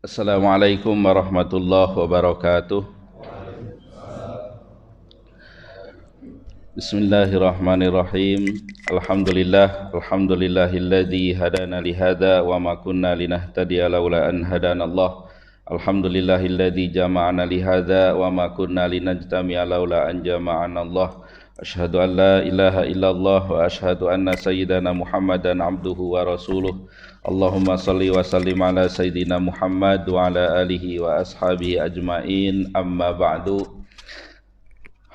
Assalamualaikum warahmatullahi wabarakatuh. Bismillahirrahmanirrahim. Alhamdulillahilladzi hadana li hadza wa ma kunna linahtadiya laula an hadanallah. Alhamdulillahilladzi jama'ana li hadza wa ma kunna linajtami'a laula an jama'ana Allah. Asyhadu an la ilaha illallah wa asyhadu anna sayyidana Muhammadan abduhu wa rasuluh. Allahumma salli wa sallim ala sayyidina Muhammad wa ala alihi wa ashabihi ajmain. Amma ba'du.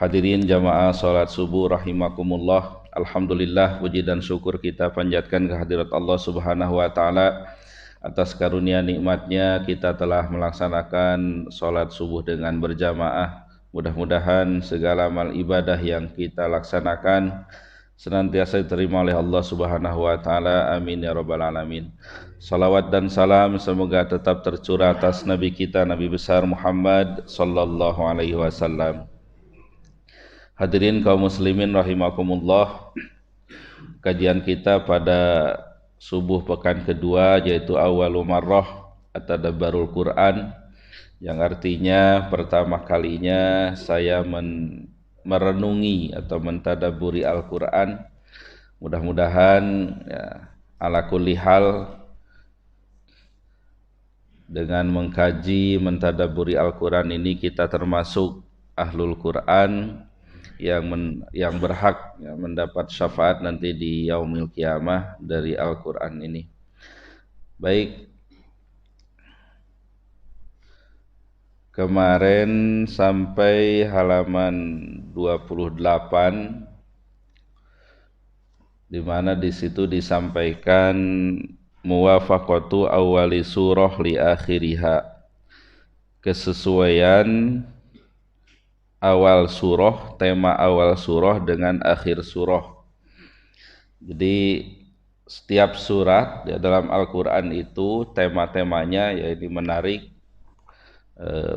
Hadirin jamaah salat subuh rahimakumullah. Alhamdulillah, puji dan syukur kita panjatkan kehadirat Allah Subhanahu wa taala. Atas karunia nikmatnya kita telah melaksanakan salat subuh dengan berjamaah. Mudah-mudahan segala amal ibadah yang kita laksanakan senantiasa diterima oleh Allah Subhanahu wa taala. Amin ya rabbal alamin. Salawat dan salam semoga tetap tercurah atas nabi kita, Nabi besar Muhammad sallallahu alaihi wasallam. Hadirin kaum muslimin rahimakumullah. Kajian kita pada subuh pekan kedua yaitu awwalu marrah at-tadabbarul Quran, yang artinya pertama kalinya saya merenungi atau mentadaburi Al-Quran. Mudah-mudahan ya, ala kulli hal dengan mengkaji mentadaburi Al-Quran ini kita termasuk ahlul Quran yang berhak ya, mendapat syafaat nanti di yaumil qiyamah dari Al-Quran ini. Baik, kemarin sampai halaman 28, di mana di situ disampaikan muwafaqatu awwali surah li akhiriha, kesesuaian awal surah, tema awal surah dengan akhir surah. Jadi setiap surat ya, dalam Al-Quran itu tema-temanya ya ini menarik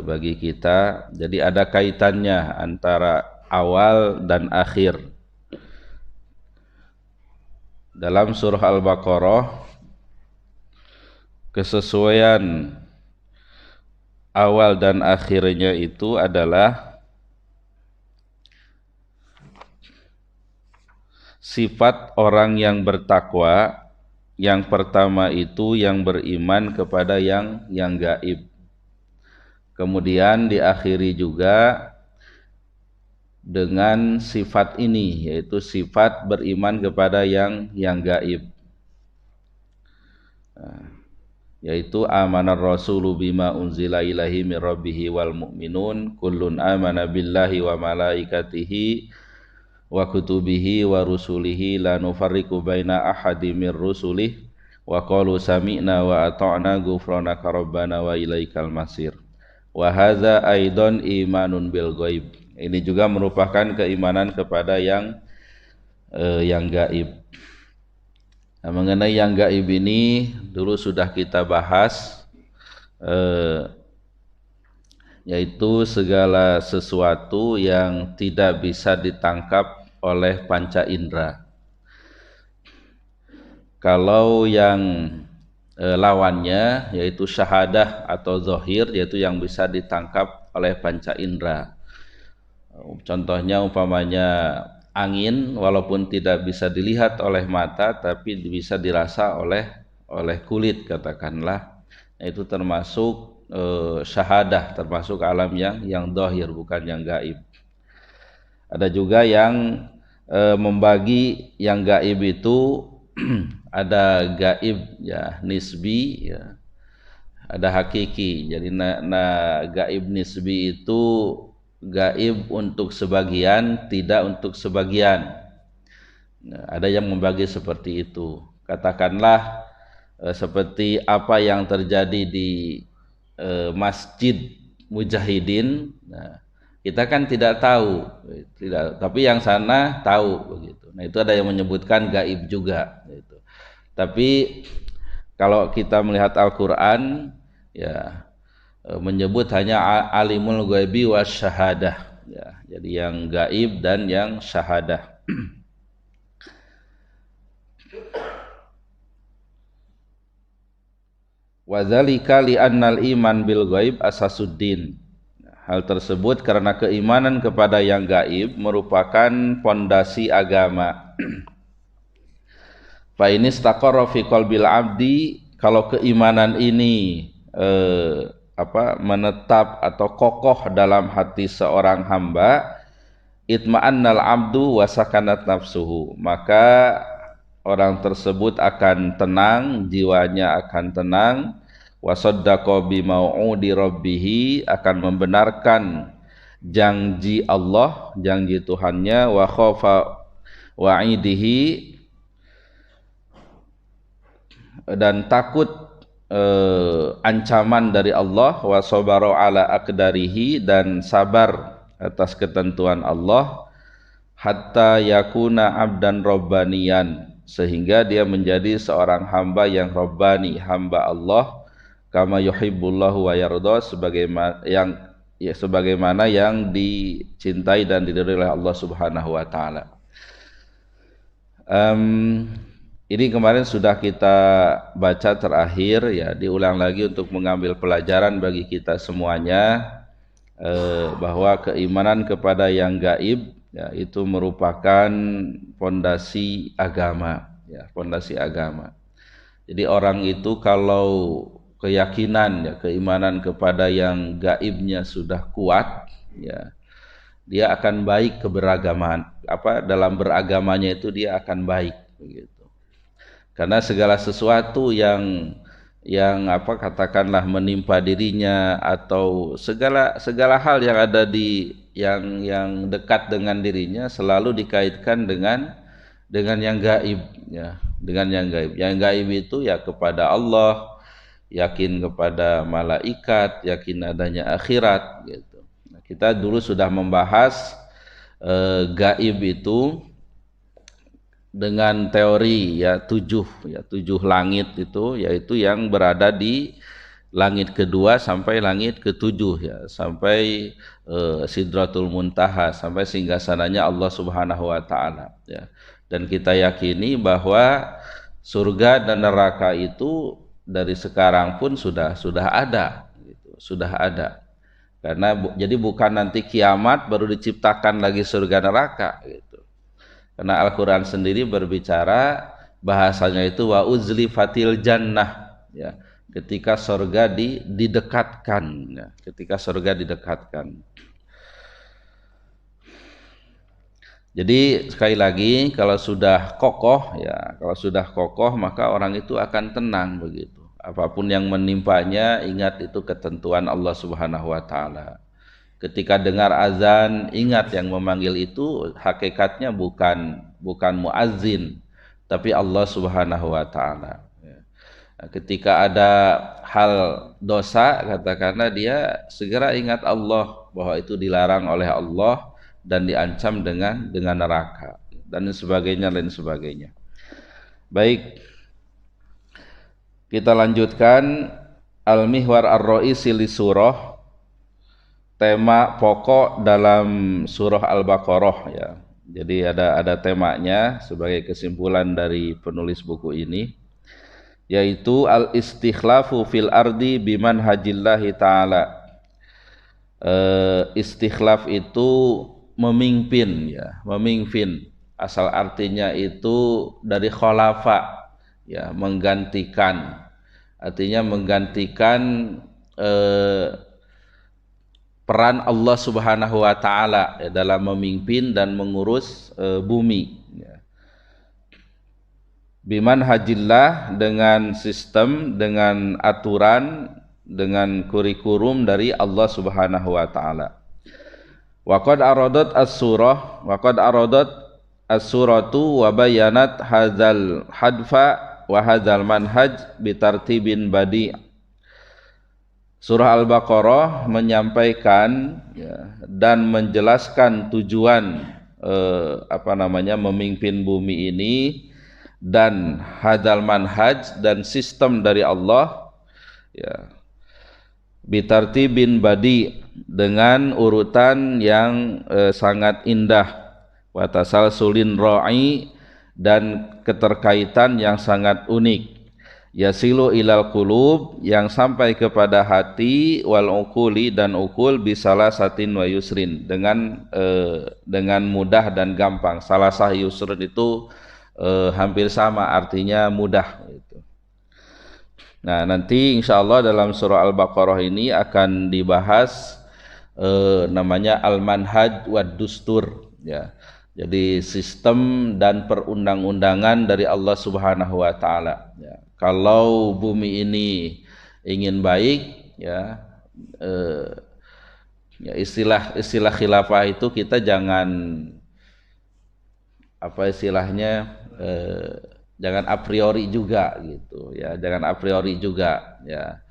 bagi kita. Jadi ada kaitannya antara awal dan akhir. Dalam surah Al-Baqarah, kesesuaian awal dan akhirnya itu adalah sifat orang yang bertakwa. Yang pertama itu yang beriman kepada yang gaib. Kemudian diakhiri juga dengan sifat ini, yaitu sifat beriman kepada yang gaib. Yaitu amanar rasulu bima unzila ilaihi mir rabbihi wal mu'minun kullun amana billahi wa malaikatihi wa kutubihi wa rusulihi la nufarriqu baina ahadi mir rusulih wa qalu sami'na wa ata'na ghufranaka rabbana wa ilaikal masir. Wa hadza aidan imanun bil ghaib. Ini juga merupakan keimanan kepada yang gaib. Nah, mengenai yang gaib ini dulu sudah kita bahas, yaitu segala sesuatu yang tidak bisa ditangkap oleh panca indera. Kalau yang lawannya yaitu syahadah atau zahir, yaitu yang bisa ditangkap oleh panca indera. Contohnya umpamanya angin, walaupun tidak bisa dilihat oleh mata tapi bisa dirasa oleh kulit katakanlah. Itu termasuk syahadah, termasuk alam yang zahir, bukan yang gaib. Ada juga yang membagi yang gaib itu ada gaib ya nisbi ya, ada hakiki. Jadi gaib nisbi itu gaib untuk sebagian, tidak untuk sebagian. Nah, ada yang membagi seperti itu. Katakanlah seperti apa yang terjadi di Masjid Mujahidin. Nah, kita kan tidak tahu, tapi yang sana tahu begitu. Nah, itu ada yang menyebutkan gaib juga gitu. Tapi kalau kita melihat Al-Qur'an ya menyebut hanya alimul ghaibi wasyahadah ya. Jadi yang gaib dan yang syahadah. Wa dzalika li annal iman bil ghaib asasuddin. Hal tersebut karena keimanan kepada yang gaib merupakan pondasi agama. Fa ini istaqarra fi qalbil abdi, kalau keimanan ini menetap atau kokoh dalam hati seorang hamba, itma'annal abdu wa sakanat nafsuhu, maka orang tersebut akan tenang, jiwanya akan tenang, wa saddaqa bi mau'udi rabbih, akan membenarkan janji Allah, janji Tuhannya, wa khafa wa'idihi, dan takut ancaman dari Allah, wa sabara ala aqdarihi, dan sabar atas ketentuan Allah, hatta yakuna abdan rabbaniyan, sehingga dia menjadi seorang hamba yang rabbani, hamba Allah, kama yuhibbullahu wa yarda, sebagaimana yang dicintai dan diridhai oleh Allah Subhanahu wa taala. Ini kemarin sudah kita baca terakhir, ya, diulang lagi untuk mengambil pelajaran bagi kita semuanya, bahwa keimanan kepada yang gaib, ya, itu merupakan fondasi agama, ya, fondasi agama. Jadi orang itu kalau keyakinan, ya, keimanan kepada yang gaibnya sudah kuat, ya, dia akan baik keberagaman, dalam beragamanya itu dia akan baik, begitu. Karena segala sesuatu yang katakanlah menimpa dirinya, atau segala hal yang ada di yang dekat dengan dirinya selalu dikaitkan dengan yang gaib, ya, dengan yang gaib. Yang gaib itu ya kepada Allah, yakin kepada malaikat, yakin adanya akhirat, gitu. Nah, kita dulu sudah membahas gaib itu dengan teori, ya, tujuh langit itu, yaitu yang berada di langit kedua sampai langit ketujuh, ya, sampai Sidratul Muntaha, sampai singgasananya Allah Subhanahu wa taala, ya. Dan kita yakini bahwa surga dan neraka itu dari sekarang pun sudah ada, gitu, sudah ada. Karena jadi bukan nanti kiamat baru diciptakan lagi surga neraka, gitu. Karena Al-Quran sendiri berbicara, bahasanya itu wa uzlifatil jannah, ya, ketika surga didekatkan, ya, ketika surga didekatkan. Jadi sekali lagi, kalau sudah kokoh, ya, kalau sudah kokoh maka orang itu akan tenang, begitu. Apapun yang menimpanya, ingat itu ketentuan Allah Subhanahu wa taala. Ketika dengar azan, ingat yang memanggil itu hakikatnya bukan muazzin, tapi Allah Subhanahu wa taala. Ketika ada hal dosa, katakanlah dia segera ingat Allah, bahwa itu dilarang oleh Allah dan diancam dengan neraka, dan lain sebagainya. Baik, kita lanjutkan al-mihwar ar-ra'isi li surah, tema pokok dalam surah Al-Baqarah, ya. Jadi ada temanya sebagai kesimpulan dari penulis buku ini, yaitu al-istikhlafu fil ardi biman hajillahi ta'ala. Istikhlaf itu memimpin, ya, memimpin. Asal artinya itu dari khalafa, ya, menggantikan. Artinya menggantikan peran Allah Subhanahu wa taala, ya, dalam memimpin dan mengurus bumi, ya. Biman hajillah, dengan sistem, dengan aturan, dengan kurikulum dari Allah Subhanahu wa taala. Wa qad aradat as-suratu wa bayanat hadzal hadfa wa hadzal manhaj bitartibin badi'. Surah Al-Baqarah menyampaikan, ya, dan menjelaskan tujuan memimpin bumi ini, dan hadzal manhaj, dan sistem dari Allah, ya, bitartibin badi', dengan urutan yang sangat indah, wa tasalsulin ra'i, dan keterkaitan yang sangat unik, yasilu ilal qulub, yang sampai kepada hati, wal uquli, dan ukul, bisalah satin wa yusrin, dengan mudah dan gampang. Salasah yusrin itu hampir sama artinya mudah gitu. Nah, nanti insyaallah dalam surah Al-Baqarah ini akan dibahas namanya al-manhaj wad dustur ya. Jadi sistem dan perundang-undangan dari Allah Subhanahu wa taala ya. Kalau bumi ini ingin baik ya, ya istilah khilafah itu kita jangan apa istilahnya, jangan a priori juga gitu ya, jangan a priori juga ya.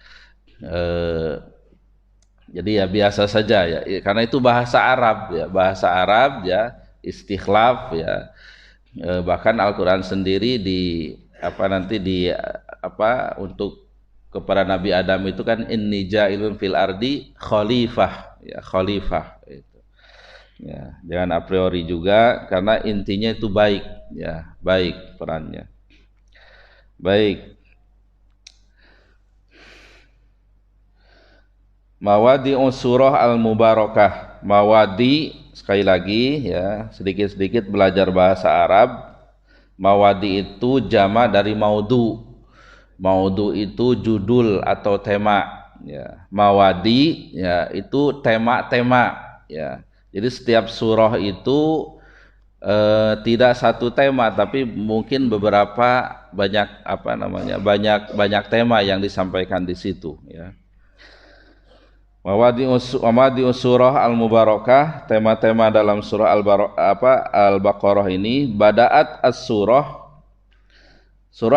Jadi ya biasa saja ya, karena itu bahasa Arab ya, istikhlaf ya. Bahkan Al-Qur'an sendiri untuk kepada Nabi Adam itu kan inni ja'ilun fil ardi khalifah ya, khalifah itu. Ya, jangan a priori juga karena intinya itu baik ya, baik perannya. Baik. Mawadi surah al-mubarakah. Mawadi, sekali lagi ya, sedikit-sedikit belajar bahasa Arab. Mawadi itu jama dari maudu. Maudu itu judul atau tema ya. Mawadi ya itu tema-tema ya. Jadi setiap surah itu tidak satu tema, tapi mungkin beberapa banyak tema yang disampaikan di situ ya. Mawadi surah al-mubarakah, tema-tema dalam surah Al-Baqarah ini. Bada'at surah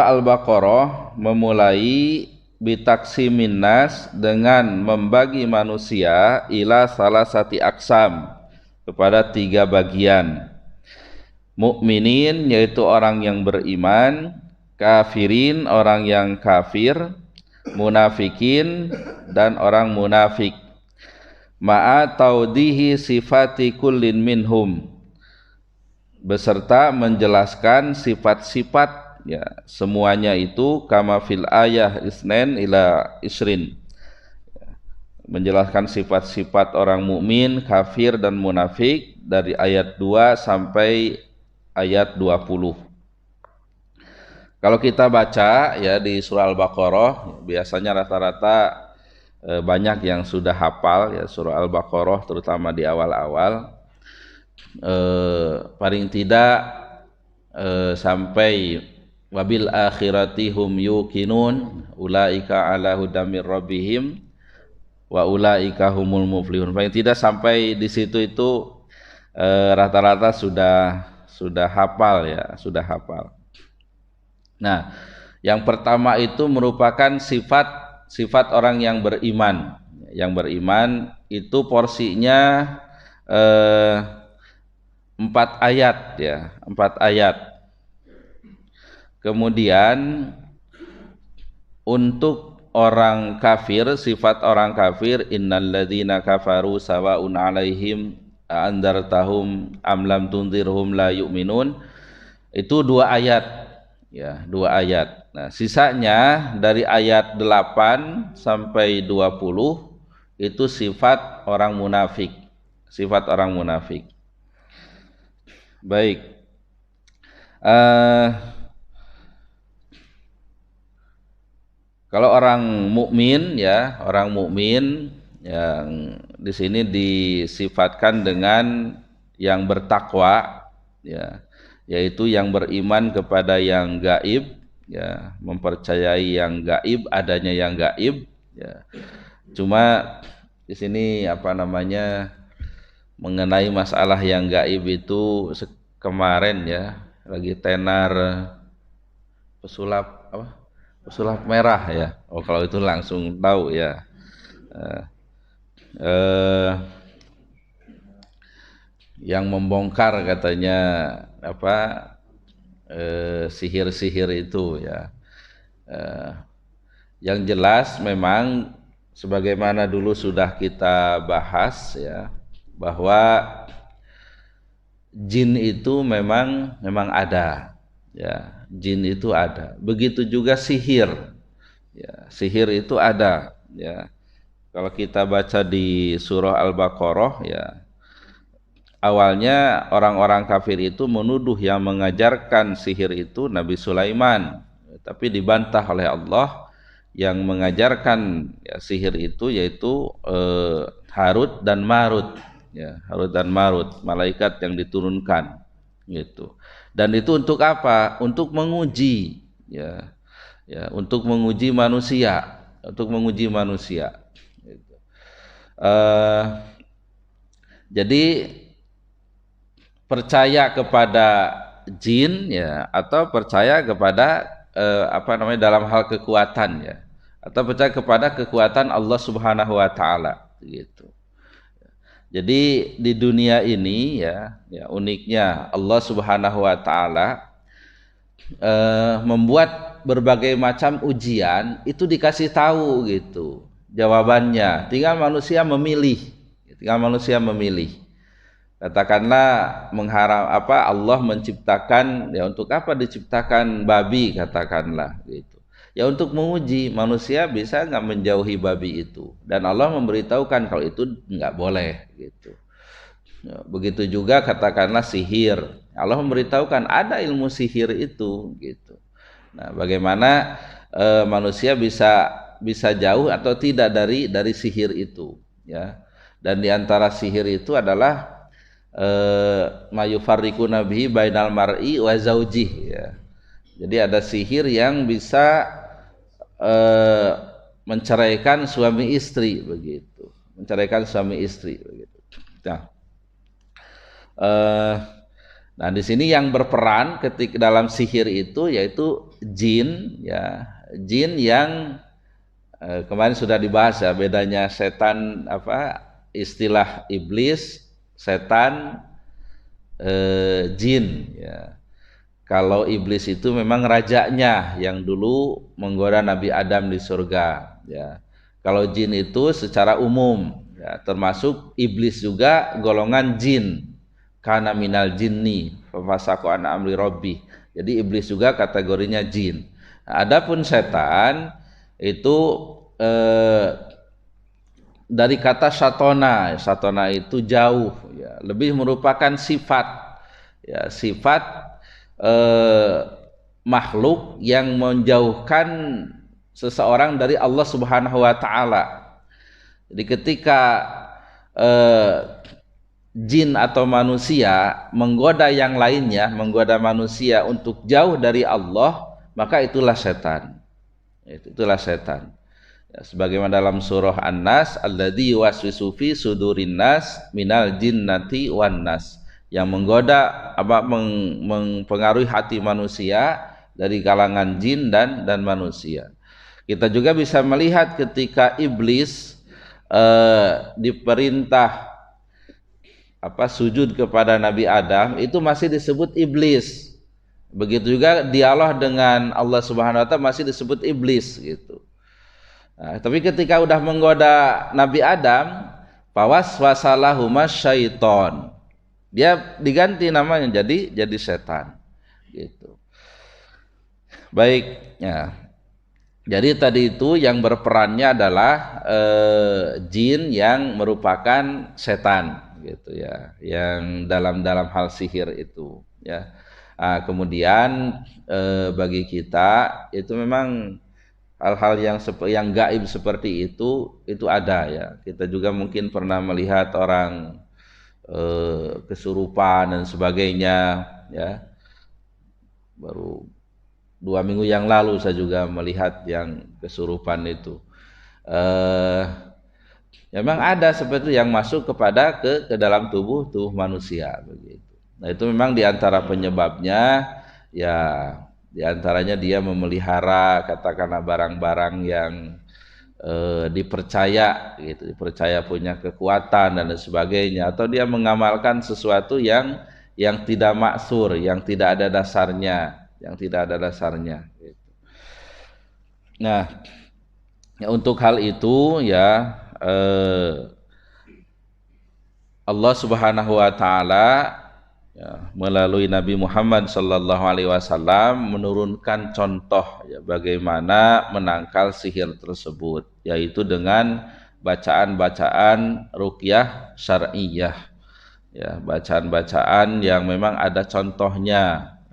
Al-Baqarah memulai bitaksimin nas, dengan membagi manusia ila salasati aksam, kepada 3 bagian. Mukminin, yaitu orang yang beriman, kafirin, orang yang kafir, munafikin, dan orang munafik. Ma'a taudihi sifati kullin minhum, beserta menjelaskan sifat-sifat ya semuanya itu, kama fil ayah isnen ila isrin, menjelaskan sifat-sifat orang mukmin, kafir, dan munafik dari ayat 2 sampai ayat 20. Kalau kita baca ya di surah Al-Baqarah, biasanya rata-rata banyak yang sudah hafal ya surah Al-Baqarah, terutama di awal-awal. Paling tidak sampai wabil akhirati hum yuqinun ulaika ala hudam mir rabbihim wa ulaika humul muflihun. Paling tidak sampai di situ itu rata-rata sudah hafal ya, sudah hafal. Nah, yang pertama itu merupakan sifat orang yang beriman. Yang beriman itu porsinya 4 ayat ya, 4 ayat. Kemudian untuk orang kafir, sifat orang kafir, innalladzina kafaru sawaun alaihim andartahum am lam tunzirhum la yu'minun, itu 2 ayat ya, 2 ayat. Nah, sisanya dari ayat 8 sampai 20 itu sifat orang munafik. Sifat orang munafik. Baik. Kalau orang mukmin ya, orang mukmin yang di sini disifatkan dengan yang bertakwa ya, yaitu yang beriman kepada yang gaib ya, mempercayai yang gaib, adanya yang gaib ya. Cuma di sini mengenai masalah yang gaib itu kemarin ya, lagi tenar pesulap merah ya. Oh, kalau itu langsung tahu ya. Yang membongkar katanya sihir-sihir itu ya. Yang jelas memang sebagaimana dulu sudah kita bahas ya, bahwa jin itu memang ada ya, jin itu ada. Begitu juga sihir Ya, sihir itu ada. Ya, kalau kita baca di surah Al-Baqarah, ya awalnya orang-orang kafir itu menuduh yang mengajarkan sihir itu Nabi Sulaiman, tapi dibantah oleh Allah. Yang mengajarkan ya, sihir itu yaitu Harut dan Marut, ya, Harut dan Marut, malaikat yang diturunkan gitu. Dan itu untuk apa? Untuk menguji, ya, ya, untuk menguji manusia, untuk menguji manusia. Gitu. Jadi percaya kepada jin ya atau percaya kepada dalam hal kekuatan ya atau percaya kepada kekuatan Allah Subhanahu wa taala gitu. Jadi di dunia ini ya, ya uniknya Allah Subhanahu wa taala membuat berbagai macam ujian itu dikasih tahu gitu jawabannya, tinggal manusia memilih, tinggal manusia memilih. Katakanlah Allah menciptakan ya, untuk apa diciptakan babi katakanlah gitu ya, untuk menguji manusia bisa nggak menjauhi babi itu, dan Allah memberitahukan kalau itu nggak boleh gitu ya, begitu juga katakanlah sihir, Allah memberitahukan ada ilmu sihir itu gitu. Nah, bagaimana manusia bisa jauh atau tidak dari sihir itu ya, dan diantara sihir itu adalah mayufarriqu nabihi bainal mar'i wa zaujih ya. Jadi ada sihir yang bisa menceraikan suami istri begitu, menceraikan suami istri begitu. Nah, di sini yang berperan ketika dalam sihir itu yaitu jin ya, jin yang kemarin sudah dibahas ya, bedanya setan istilah iblis, setan, jin ya. Kalau iblis itu memang rajanya yang dulu menggoda Nabi Adam di surga ya. Kalau jin itu secara umum ya, termasuk iblis juga golongan jin, kana minal jinni fafasaqa an amri rabbi. Jadi iblis juga kategorinya jin. Nah, adapun setan itu dari kata syatona, syatona itu jauh ya, lebih merupakan sifat ya, sifat makhluk yang menjauhkan seseorang dari Allah Subhanahu wa taala. Jadi ketika jin atau manusia menggoda yang lainnya, menggoda manusia untuk jauh dari Allah, maka itulah setan. Itulah setan. Ya, sebagaimana dalam surah An-Nas, alladzi yuwaswisu fi sudurin nas minal jinnati wan nas, yang menggoda mempengaruhi hati manusia dari kalangan jin dan manusia. Kita juga bisa melihat ketika iblis diperintah sujud kepada Nabi Adam, itu masih disebut iblis. Begitu juga dialog dengan Allah Subhanahu wa taala masih disebut iblis gitu. Nah, tapi ketika udah menggoda Nabi Adam, fawaswasalahuma syaiton, dia diganti namanya jadi setan gitu. Baik ya. Jadi tadi itu yang berperannya adalah jin yang merupakan setan gitu ya, yang dalam hal sihir itu ya. Nah, kemudian bagi kita itu memang hal-hal yang gaib seperti itu ada ya. Kita juga mungkin pernah melihat orang kesurupan dan sebagainya ya. Baru 2 minggu yang lalu saya juga melihat yang kesurupan itu. Memang ada seperti itu yang masuk ke dalam tubuh manusia begitu. Nah, itu memang diantara penyebabnya ya, diantaranya dia memelihara katakanlah barang-barang yang dipercaya gitu, dipercaya punya kekuatan dan sebagainya, atau dia mengamalkan sesuatu yang tidak maksur, yang tidak ada dasarnya, gitu. Nah, ya, untuk hal itu ya Allah Subhanahu wa taala ya, melalui Nabi Muhammad sallallahu alaihi wasallam menurunkan contoh ya, bagaimana menangkal sihir tersebut, yaitu dengan bacaan-bacaan ruqyah syar'iyyah, ya, bacaan-bacaan yang memang ada contohnya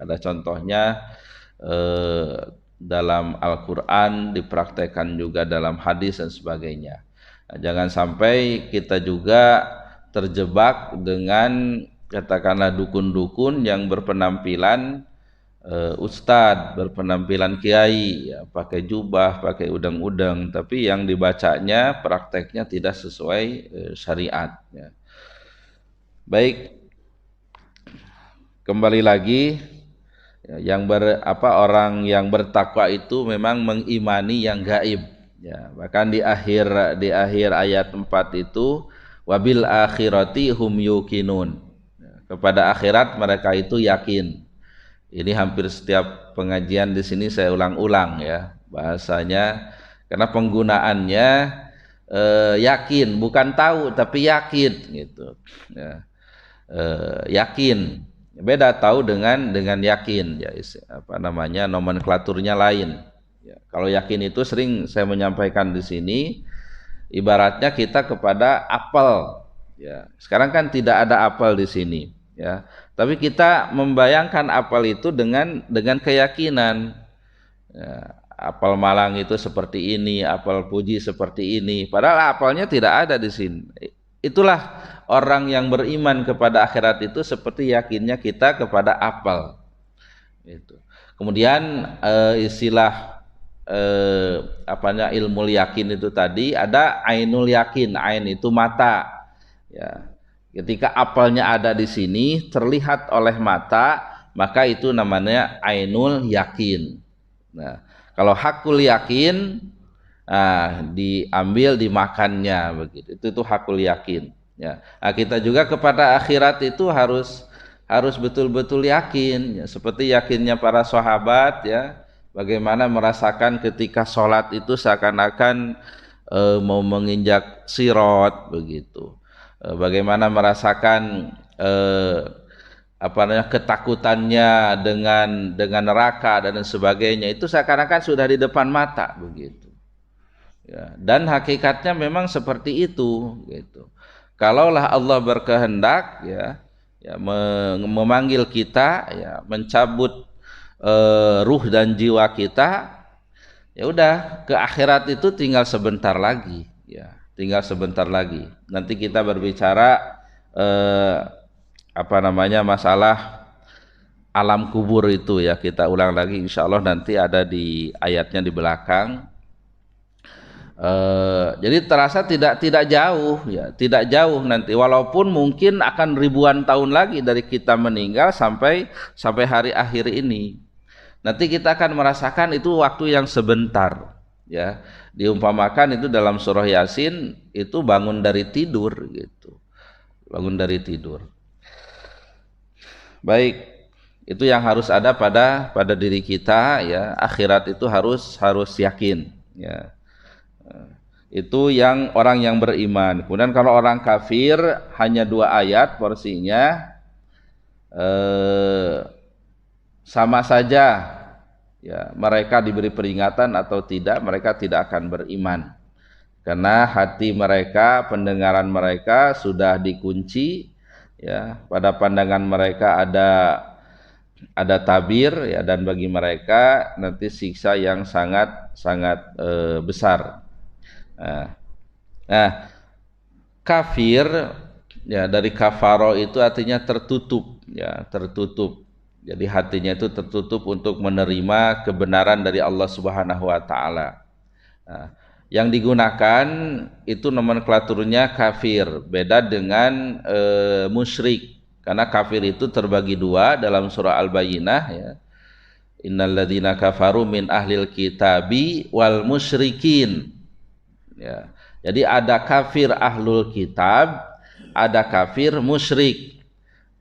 dalam Al-Quran, dipraktekkan juga dalam hadis dan sebagainya. Nah, jangan sampai kita juga terjebak dengan katakanlah dukun-dukun yang berpenampilan ustadz, berpenampilan kiai, ya, pakai jubah, pakai udang-udang, tapi yang dibacanya prakteknya tidak sesuai syariat. Ya. Baik, kembali lagi, ya, orang yang bertakwa itu memang mengimani yang gaib. Ya, bahkan di akhir ayat 4 itu wabil akhirati hum yuqinun. Ya, kepada akhirat mereka itu yakin. Ini hampir setiap pengajian di sini saya ulang-ulang ya bahasanya, karena penggunaannya yakin, bukan tahu tapi yakin gitu. Ya. Yakin, beda tahu dengan yakin, ya, apa namanya, nomenklaturnya lain. Ya, kalau yakin itu sering saya menyampaikan di sini, ibaratnya kita kepada apel. Ya, sekarang kan tidak ada apel di sini, ya, tapi kita membayangkan apel itu dengan keyakinan. Ya, apel Malang itu seperti ini, apel Puji seperti ini, padahal apelnya tidak ada di sini. Itulah orang yang beriman kepada akhirat itu seperti yakinnya kita kepada apel. Itu. Kemudian istilah ilmu yakin itu tadi ada ainul yakin, ain itu mata. Ya. Ketika apelnya ada di sini terlihat oleh mata, maka itu namanya ainul yakin. Nah, kalau hakul yakin, diambil dimakannya begitu. Itu hakul yakin. Ya. Nah, kita juga kepada akhirat itu harus betul-betul yakin, ya, seperti yakinnya para sahabat, ya, bagaimana merasakan ketika sholat itu seakan-akan mau menginjak sirot begitu. Bagaimana merasakan ketakutannya dengan neraka dan sebagainya, itu seakan-akan sudah di depan mata begitu. Ya, dan hakikatnya memang seperti itu gitu. Kalaulah Allah berkehendak, ya, memanggil kita, ya, mencabut ruh dan jiwa kita, ya udah, ke akhirat itu tinggal sebentar lagi, ya, tinggal sebentar lagi. Nanti kita berbicara masalah alam kubur itu, ya, kita ulang lagi insyaallah, nanti ada di ayatnya di belakang. Jadi terasa tidak jauh, ya, tidak jauh nanti, walaupun mungkin akan ribuan tahun lagi dari kita meninggal sampai hari akhir ini. Nanti kita akan merasakan itu waktu yang sebentar, ya. Diumpamakan itu dalam surah Yasin itu bangun dari tidur gitu. Bangun dari tidur. Baik, itu yang harus ada pada diri kita, ya. Akhirat itu harus yakin, ya. Itu yang orang yang beriman. Kemudian kalau orang kafir hanya 2 ayat porsinya, sama saja, ya, mereka diberi peringatan atau tidak, mereka tidak akan beriman, karena hati mereka, pendengaran mereka sudah dikunci, ya. Pada pandangan mereka ada tabir, ya, dan bagi mereka nanti siksa yang sangat besar. Nah, kafir, ya, dari kafaro itu artinya tertutup, ya, tertutup. Jadi hatinya itu tertutup untuk menerima kebenaran dari Allah Subhanahu wa taala. Nah, yang digunakan itu nomenklaturnya kafir, beda dengan musyrik. Karena kafir itu terbagi 2 dalam surah Al-Bayyinah, ya. Innalladzina kafaru min ahlil kitabi wal musyrikin. Ya. Jadi ada kafir ahlul kitab, ada kafir musyrik.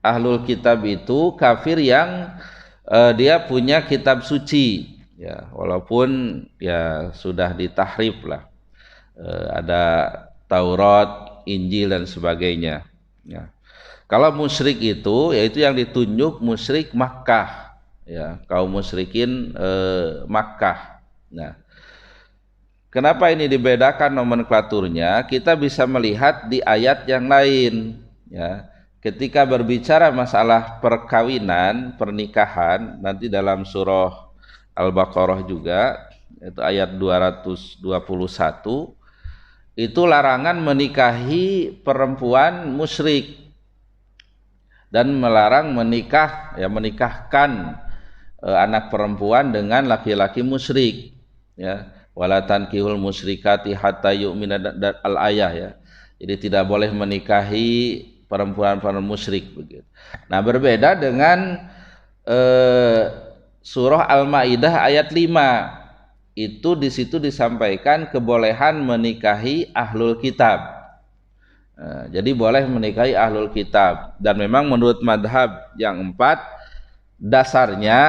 Ahlul kitab itu kafir yang dia punya kitab suci, ya, walaupun, ya, sudah ditahrif lah. Ada Taurat, Injil dan sebagainya, ya. Kalau musyrik itu yaitu yang ditunjuk musyrik Makkah, ya, kaum musyrikin Makkah. Nah, kenapa ini dibedakan nomenklaturnya? Kita bisa melihat di ayat yang lain, ya. Ketika berbicara masalah perkawinan, pernikahan, nanti dalam surah Al-Baqarah juga, itu ayat 221, itu larangan menikahi perempuan musyrik dan melarang menikahkan anak perempuan dengan laki-laki musyrik, ya. Wala tankihul musyrikati hatta yu'mina, al-ayah, ya. Jadi tidak boleh menikahi perempuan-perempuan musyrik begitu. Nah, berbeda dengan surah Al-Maidah ayat 5. Itu di situ disampaikan kebolehan menikahi ahlul kitab. Jadi boleh menikahi ahlul kitab, dan memang menurut madhab yang 4 dasarnya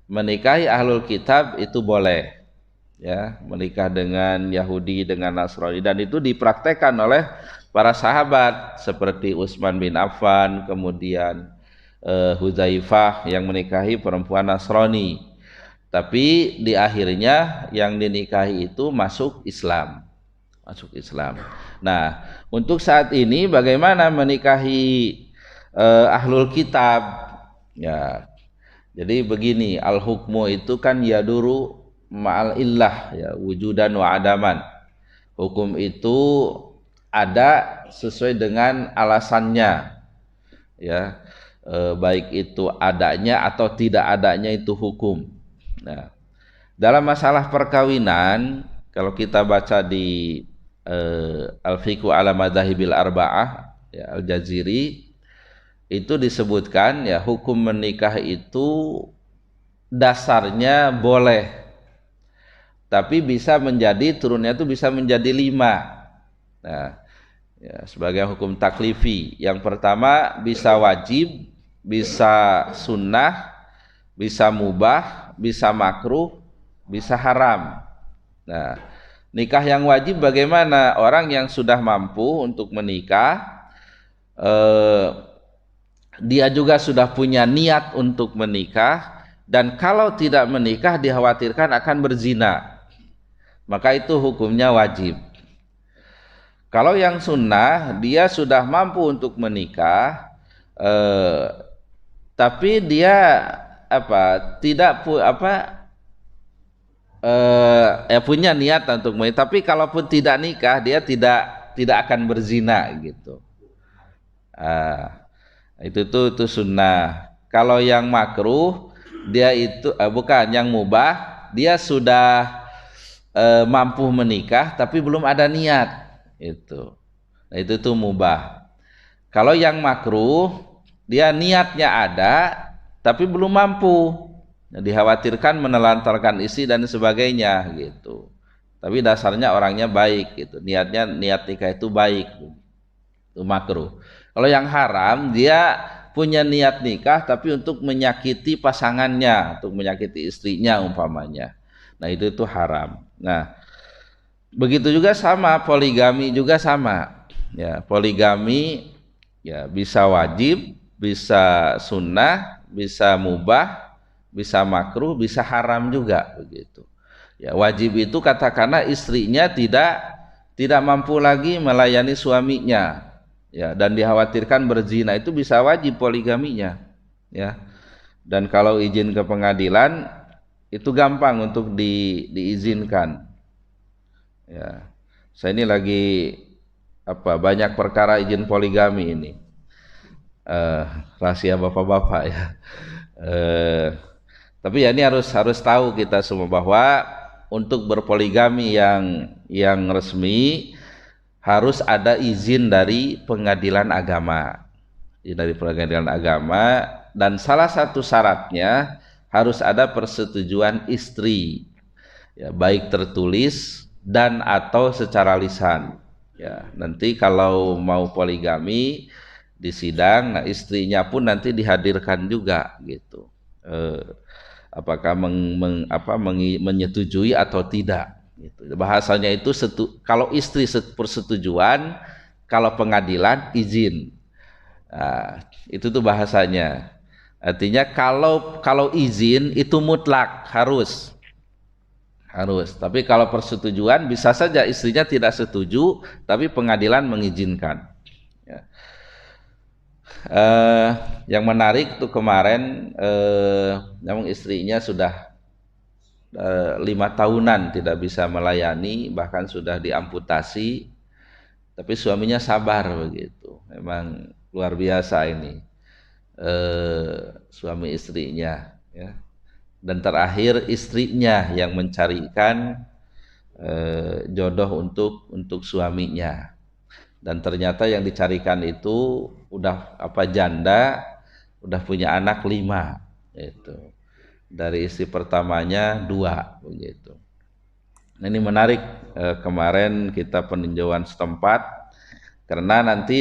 menikahi ahlul kitab itu boleh, ya, menikah dengan Yahudi, dengan Nasrani, dan itu dipraktekkan oleh para sahabat seperti Utsman bin Affan, kemudian Hudzaifah yang menikahi perempuan Nasrani. Tapi di akhirnya yang dinikahi itu masuk Islam. Nah, untuk saat ini bagaimana menikahi ahlul kitab? Ya, jadi begini, al-hukmu itu kan yaduru ma'al illah, ya, wujudan wa adaman. Hukum itu ada sesuai dengan alasannya, ya, baik itu adanya atau tidak adanya itu hukum. Nah, dalam masalah perkawinan, kalau kita baca di Al-Fiqhu ala Madzahibil Arba'ah, ya, Al-Jaziri, itu disebutkan, ya, hukum menikah itu dasarnya boleh, tapi bisa menjadi, turunnya itu bisa menjadi 5. Nah, ya, sebagai hukum taklifi, yang pertama bisa wajib, bisa sunnah, bisa mubah, bisa makruh, bisa haram. Nah, nikah yang wajib bagaimana? Orang yang sudah mampu untuk menikah, dia juga sudah punya niat untuk menikah, dan kalau tidak menikah dikhawatirkan akan berzina, maka itu hukumnya wajib. Kalau yang sunnah, dia sudah mampu untuk menikah, tapi dia punya niat untuk menikah, tapi kalaupun tidak nikah dia tidak akan berzina gitu. Itu sunnah. Kalau yang makruh, dia itu bukan yang mubah, dia sudah mampu menikah tapi belum ada niat itu. Nah, itu tuh mubah. Kalau yang makruh, dia niatnya ada tapi belum mampu, dikhawatirkan menelantarkan istri dan sebagainya gitu. Tapi dasarnya orangnya baik gitu, niat nikah itu baik, itu makruh. Kalau yang haram, dia punya niat nikah tapi untuk menyakiti pasangannya, untuk menyakiti istrinya umpamanya. Nah, itu haram. Nah, begitu juga sama poligami juga sama. Ya, poligami, ya, bisa wajib, bisa sunnah, bisa mubah, bisa makruh, bisa haram juga begitu. Ya, wajib itu katakanlah istrinya tidak mampu lagi melayani suaminya, ya, dan dikhawatirkan berzina, itu bisa wajib poligaminya, ya. Dan kalau izin ke pengadilan itu gampang untuk diizinkan. Ya, saya ini lagi banyak perkara izin poligami ini. Rahasia bapak-bapak, ya. Tapi ya ini harus tahu kita semua bahwa untuk berpoligami yang resmi harus ada izin dari pengadilan agama. Dan salah satu syaratnya harus ada persetujuan istri, ya, baik tertulis dan atau secara lisan. Ya, nanti kalau mau poligami di sidang, nah, istrinya pun nanti dihadirkan juga gitu. Apakah menyetujui atau tidak gitu. Bahasanya itu kalau istri persetujuan, kalau pengadilan izin. Nah, itu tuh bahasanya. Artinya kalau izin itu mutlak harus. Tapi kalau persetujuan bisa saja istrinya tidak setuju, tapi pengadilan mengizinkan. Ya. Yang menarik tuh kemarin, namun istrinya sudah 5 tahunan tidak bisa melayani, bahkan sudah diamputasi, tapi suaminya sabar begitu. Memang luar biasa ini suami istrinya. Ya. Dan terakhir istrinya yang mencarikan jodoh untuk suaminya, dan ternyata yang dicarikan itu udah janda, udah punya anak 5 itu, dari istri pertamanya 2 begitu. Nah, ini menarik, kemarin kita peninjauan setempat, karena nanti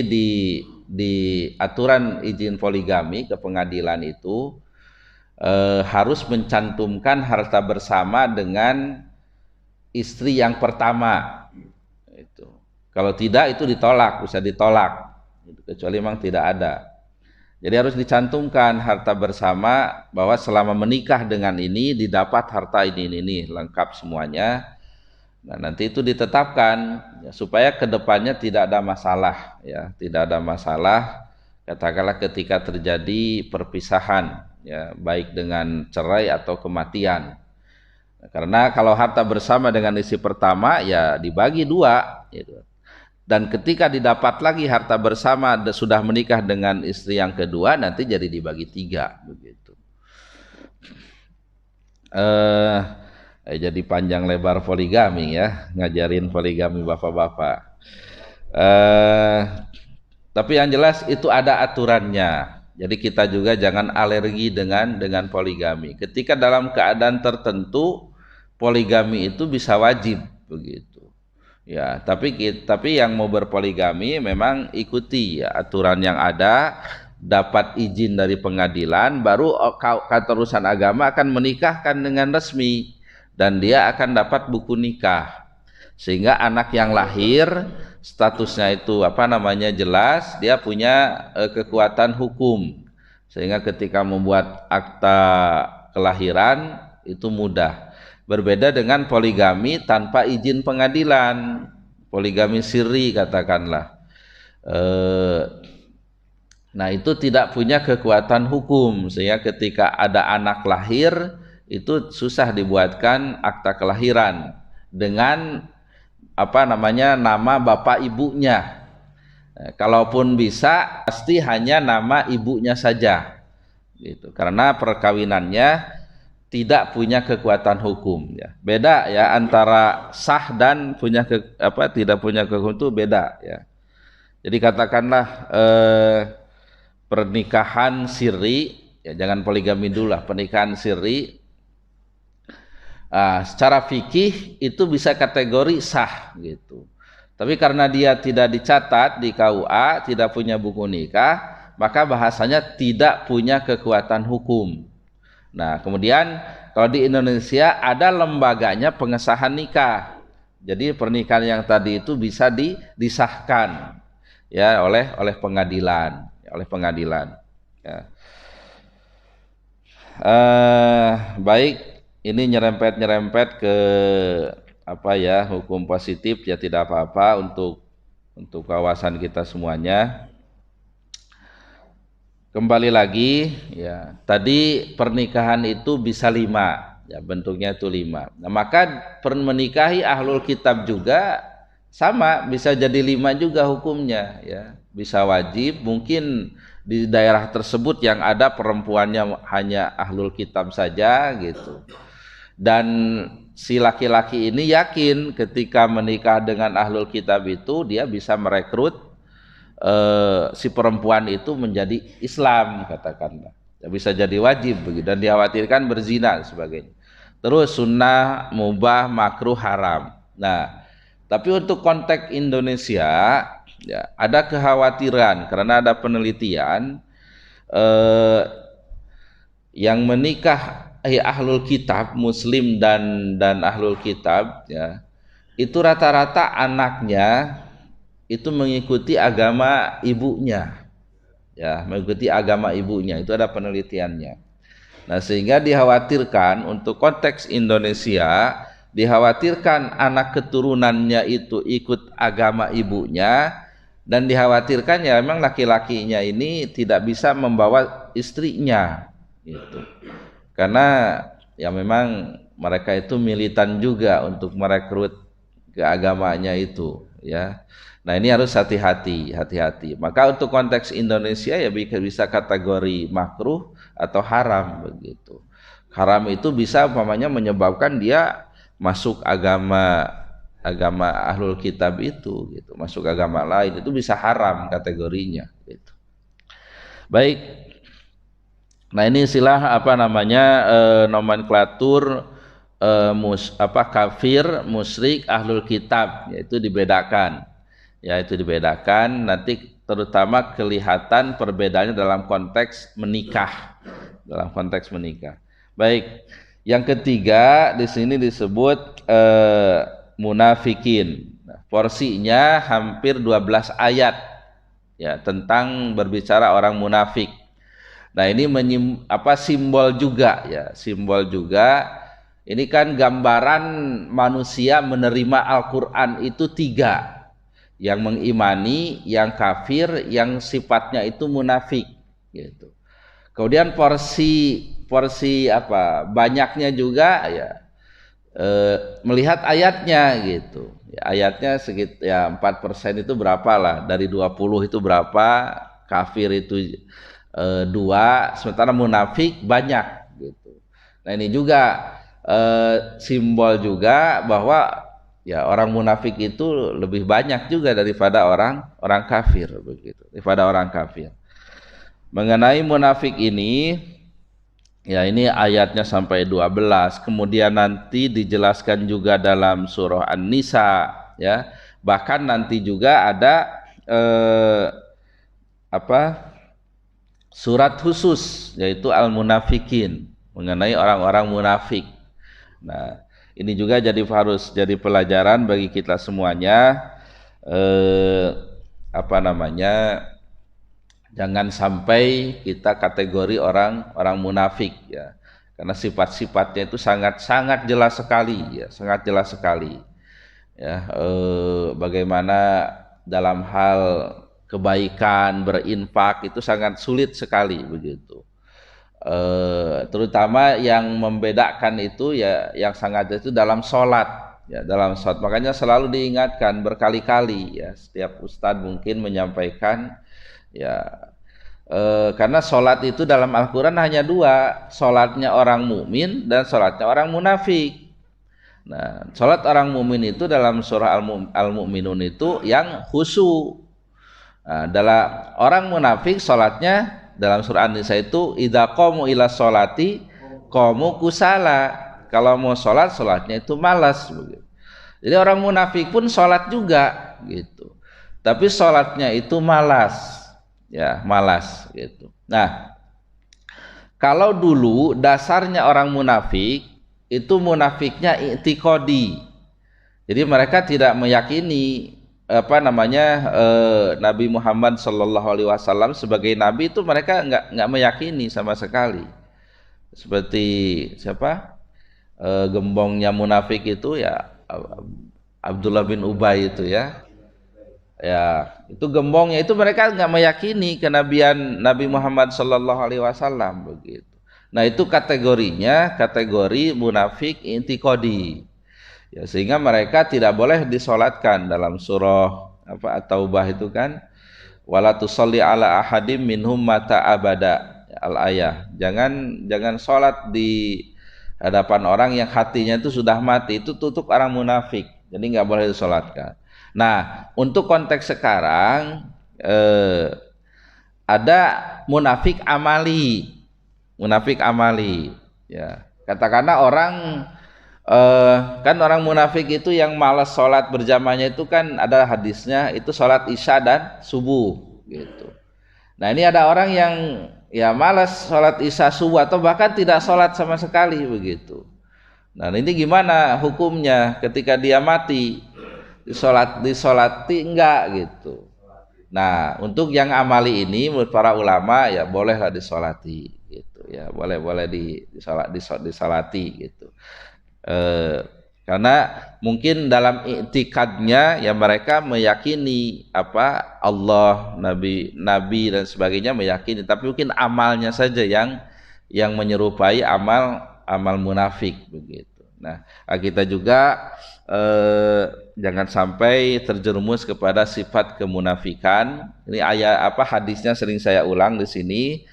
di aturan izin poligami ke pengadilan itu harus mencantumkan harta bersama dengan istri yang pertama. Itu. Kalau tidak itu ditolak, bisa ditolak. Kecuali memang tidak ada. Jadi harus dicantumkan harta bersama, bahwa selama menikah dengan ini didapat harta ini lengkap semuanya. Nah, nanti itu ditetapkan ya, supaya kedepannya tidak ada masalah, ya, tidak ada masalah. Katakanlah ketika terjadi perpisahan, ya, baik dengan cerai atau kematian. Karena kalau harta bersama dengan istri pertama ya dibagi 2 gitu. Dan ketika didapat lagi harta bersama sudah menikah dengan istri yang kedua, nanti jadi dibagi 3 begitu. Jadi panjang lebar poligami ya, ngajarin poligami bapak-bapak. Tapi yang jelas itu ada aturannya. Jadi kita juga jangan alergi dengan poligami. Ketika dalam keadaan tertentu poligami itu bisa wajib begitu. Ya, tapi yang mau berpoligami memang ikuti ya, aturan yang ada, dapat izin dari pengadilan, baru keterusan agama akan menikahkan dengan resmi, dan dia akan dapat buku nikah. Sehingga anak yang lahir statusnya itu jelas, dia punya kekuatan hukum, sehingga ketika membuat akta kelahiran itu mudah. Berbeda dengan poligami tanpa izin pengadilan, poligami sirri katakanlah. Nah, itu tidak punya kekuatan hukum, sehingga ketika ada anak lahir itu susah dibuatkan akta kelahiran dengan nama bapak ibunya. Kalaupun bisa, pasti hanya nama ibunya saja, gitu. Karena perkawinannya tidak punya kekuatan hukum. Ya. Beda ya antara sah dan punya tidak punya kekuatan itu beda. Ya. Jadi katakanlah pernikahan sirri, ya jangan poligami dulu lah, pernikahan sirri. Secara fikih itu bisa kategori sah gitu. Tapi karena dia tidak dicatat di KUA, tidak punya buku nikah, maka bahasanya tidak punya kekuatan hukum. Nah, kemudian kalau di Indonesia ada lembaganya pengesahan nikah. Jadi pernikahan yang tadi itu bisa disahkan ya oleh pengadilan, Ya. Baik, ini nyerempet ke hukum positif, ya tidak apa-apa untuk kawasan kita semuanya. Kembali lagi ya, tadi pernikahan itu bisa 5 ya, bentuknya itu 5. Nah, maka menikahi ahlul kitab juga sama, bisa jadi 5 juga hukumnya ya. Bisa wajib, mungkin di daerah tersebut yang ada perempuannya hanya ahlul kitab saja gitu. Dan si laki-laki ini yakin ketika menikah dengan ahlul kitab itu dia bisa merekrut si perempuan itu menjadi Islam katakanlah, ya, bisa jadi wajib begitu, dan dikhawatirkan berzina dan sebagainya. Terus sunnah, mubah, makruh, haram. Nah, tapi untuk konteks Indonesia ya ada kekhawatiran karena ada penelitian yang menikah ahlul kitab, muslim dan ahlul kitab ya, itu rata-rata anaknya itu mengikuti agama ibunya. Ya, mengikuti agama ibunya, itu ada penelitiannya. Nah, sehingga dikhawatirkan untuk konteks Indonesia, dikhawatirkan anak keturunannya itu ikut agama ibunya, dan dikhawatirkan ya memang laki-lakinya ini tidak bisa membawa istrinya gitu. Karena ya memang mereka itu militan juga untuk merekrut ke agamanya itu, ya. Nah, ini harus hati-hati. Maka untuk konteks Indonesia ya bisa kategori makruh atau haram begitu. Haram itu bisa umpamanya menyebabkan dia masuk agama ahlul kitab itu gitu, masuk agama lain, itu bisa haram kategorinya gitu. Baik. Nah, ini istilah apa namanya nomenklatur kafir, musyrik, ahlul kitab, yaitu dibedakan. Ya, itu dibedakan, nanti terutama kelihatan perbedaannya dalam konteks menikah. Baik, yang ketiga di sini disebut munafikin. Nah, porsinya hampir 12 ayat ya tentang berbicara orang munafik. Nah, ini simbol juga ya, simbol juga. Ini kan gambaran manusia menerima Al-Qur'an itu 3. Yang mengimani, yang kafir, yang sifatnya itu munafik gitu. Kemudian porsi banyaknya juga ya melihat ayatnya gitu. Ya, ayatnya sekitar ya 4% itu berapa lah, dari 20 itu berapa, kafir itu 2, sementara munafik banyak gitu. Nah, ini juga simbol juga bahwa ya orang munafik itu lebih banyak juga daripada orang kafir begitu, daripada orang kafir. Mengenai munafik ini ya, ini ayatnya sampai 12, kemudian nanti dijelaskan juga dalam surah An-Nisa ya. Bahkan nanti juga ada surat khusus yaitu Al-Munafikin, mengenai orang-orang munafik. Nah, ini juga harus jadi pelajaran bagi kita semuanya. Jangan sampai kita kategori orang munafik ya, karena sifat-sifatnya itu sangat jelas sekali ya, sangat jelas sekali ya. Bagaimana dalam hal kebaikan, berinfak itu sangat sulit sekali begitu. Terutama yang membedakan itu ya, yang sangat itu dalam sholat ya, dalam sholat. Makanya selalu diingatkan berkali-kali ya, setiap ustadz mungkin menyampaikan ya, karena sholat itu dalam Al-Quran hanya 2, sholatnya orang mukmin dan sholatnya orang munafik. Nah, sholat orang mukmin itu dalam surah Al-Mu'minun itu yang khusyuk. Nah, dalam orang munafik sholatnya dalam surah An-Nisa itu idza qamu ila sholati qamu kusala. Kalau mau sholatnya itu malas begitu. Jadi orang munafik pun sholat juga gitu, tapi sholatnya itu malas ya, malas gitu. Nah, kalau dulu dasarnya orang munafik itu munafiknya i'tiqadi. Jadi mereka tidak meyakini Nabi Muhammad Shallallahu Alaihi Wasallam sebagai nabi, itu mereka nggak meyakini sama sekali. Seperti siapa gembongnya munafik itu ya, Abdullah bin Ubay itu ya, itu gembongnya itu mereka nggak meyakini kenabian Nabi Muhammad Shallallahu Alaihi Wasallam begitu. Nah, itu kategorinya kategori munafik i'tiqadi. Ya, sehingga mereka tidak boleh disolatkan dalam surah At-Taubah itu kan, wala tusalli ala ahadim minhum mata abada, al-ayah. Jangan sholat di hadapan orang yang hatinya itu sudah mati, itu tutup orang munafik, jadi nggak boleh disolatkan. Nah, untuk konteks sekarang ada munafik amali ya. Katakanlah orang kan orang munafik itu yang malas sholat berjamaahnya itu kan ada hadisnya, itu sholat isya dan subuh gitu. Nah, ini ada orang yang ya malas sholat isya subuh atau bahkan tidak sholat sama sekali begitu. Nah, ini gimana hukumnya ketika dia mati? disolati enggak gitu. Nah, untuk yang amali ini menurut para ulama ya bolehlah disolati gitu ya, boleh disolati gitu. Karena mungkin dalam i'tikadnya ya mereka meyakini apa Allah, nabi dan sebagainya meyakini, tapi mungkin amalnya saja yang menyerupai amal munafik begitu. Nah, kita juga jangan sampai terjerumus kepada sifat kemunafikan. Ini ayat apa hadisnya sering saya ulang di sini.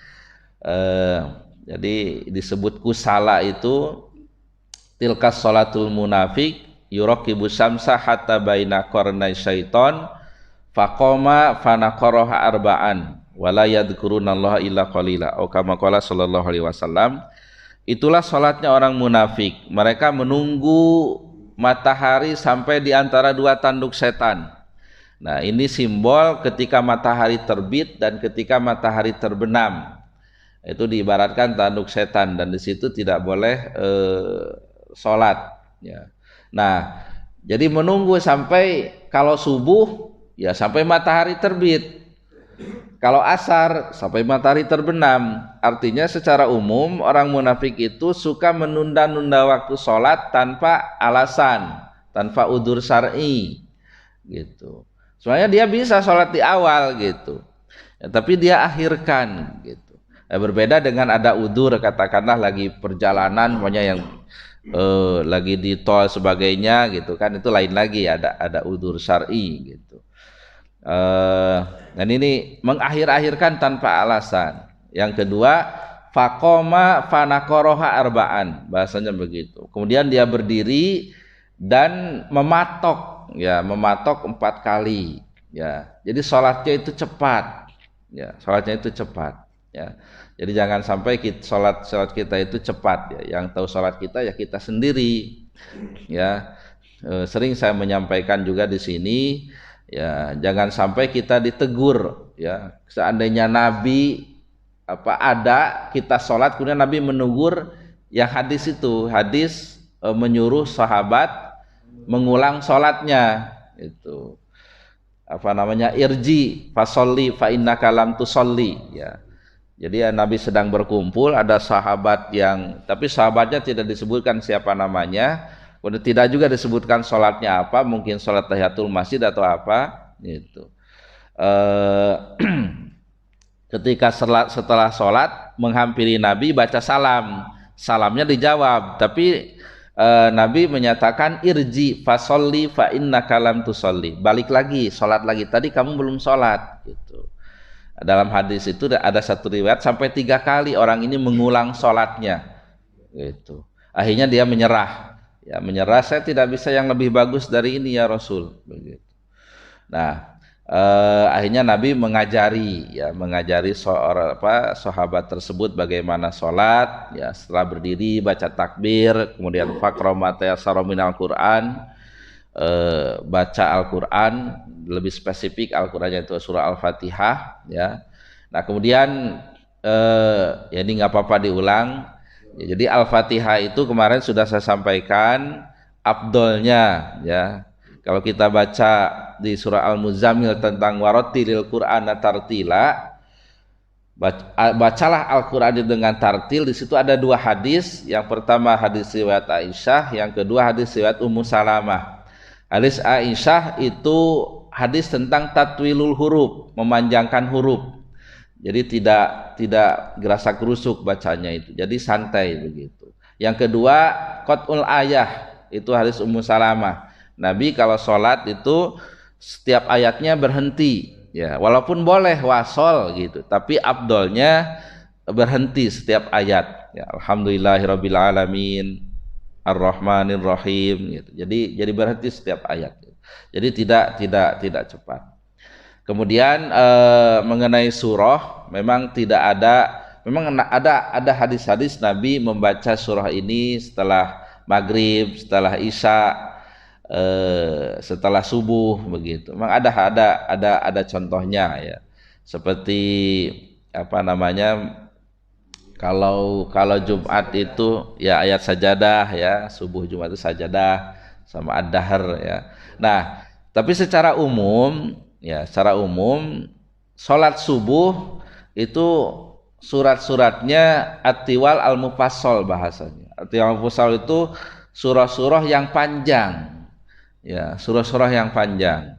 Jadi disebut kusala itu tilkas sholatul munafik yuraqibu syamsa hatta baina qarnai syaiton faqoma fanaqaraha arba'an wala yadhkurunallaha illa qalila atau kama qala sallallahu alaihi wasallam. Itulah salatnya orang munafik, mereka menunggu matahari sampai di antara dua tanduk setan. Nah, ini simbol ketika matahari terbit dan ketika matahari terbenam. Itu diibaratkan tanduk setan dan di situ tidak boleh sholat ya. Nah, jadi menunggu sampai kalau subuh ya sampai matahari terbit, kalau asar sampai matahari terbenam. Artinya secara umum orang munafik itu suka menunda-nunda waktu sholat tanpa alasan, tanpa udzur syar'i gitu. Soalnya dia bisa sholat di awal gitu ya, tapi dia akhirkan gitu. Berbeda dengan ada udzur, katakanlah lagi perjalanan pokoknya yang lagi di tol sebagainya gitu kan, itu lain lagi, ada udzur syar'i gitu. Dan ini mengakhir-akhirkan tanpa alasan. Yang kedua, faqoma fanaqaraha arba'an, bahasanya begitu. Kemudian dia berdiri dan mematok 4 kali ya. Jadi sholatnya itu cepat ya, ya. Jadi jangan sampai sholat kita itu cepat ya. Yang tahu sholat kita ya kita sendiri ya. Sering saya menyampaikan juga di sini ya, jangan sampai kita ditegur ya. Seandainya Nabi ada kita sholat kemudian Nabi menegur, yang hadis itu menyuruh sahabat mengulang sholatnya itu irji fasolli fa innaka lam tusolli ya. Jadi ya, Nabi sedang berkumpul, ada sahabat tapi sahabatnya tidak disebutkan siapa namanya, kemudian tidak juga disebutkan sholatnya apa, mungkin sholat tahiyatul masjid atau apa gitu. Ketika setelah sholat menghampiri Nabi baca salamnya dijawab, tapi Nabi menyatakan irji fasolli fa innaka lam tusolli, balik lagi, sholat lagi, tadi kamu belum sholat gitu. Dalam hadis itu ada satu riwayat sampai 3 kali orang ini mengulang sholatnya gitu. Akhirnya dia menyerah, saya tidak bisa yang lebih bagus dari ini ya Rasul begitu. Nah, akhirnya Nabi mengajari sahabat tersebut bagaimana sholat ya. Setelah berdiri baca takbir, kemudian faqra ma tayassara minal Qur'an, baca Al-Quran, lebih spesifik Al-Qurannya itu surah Al-Fatihah ya. Nah kemudian ini nggak apa-apa diulang ya. Jadi Al-Fatihah itu kemarin sudah saya sampaikan afdolnya ya. Kalau kita baca di surah Al-Muzammil tentang warattilil Qur'ana tartila, bacalah Al-Quran dengan tartil. Di situ ada 2 hadis. Yang pertama hadis riwayat Aisyah, yang kedua hadis riwayat Ummu Salamah. Hadis Aisyah itu hadis tentang tatwilul huruf, memanjangkan huruf. Jadi tidak gerasak gerusuk bacanya itu. Jadi santai begitu. Yang kedua qat'ul ayah, itu hadis Ummu Salamah. Nabi kalau sholat itu setiap ayatnya berhenti ya, walaupun boleh wasol gitu, tapi afdolnya berhenti setiap ayat ya. Alhamdulillahirabbil alamin Ar-Rahmanir Rahim gitu. Jadi berhenti setiap ayat. Jadi tidak cepat. Kemudian mengenai surah, memang ada hadis-hadis Nabi membaca surah ini setelah maghrib, setelah isya, setelah subuh begitu. Memang ada contohnya ya. Seperti kalau Jumat itu ya ayat sajadah ya, subuh Jumat itu sajadah sama ad-dahr ya. Nah, Tapi secara umum, ya secara umum salat subuh itu surat-suratnya at-tiwal al-mufassal bahasanya. At-tiwal al-mufassal itu surah-surah yang panjang. Ya, surah-surah yang panjang.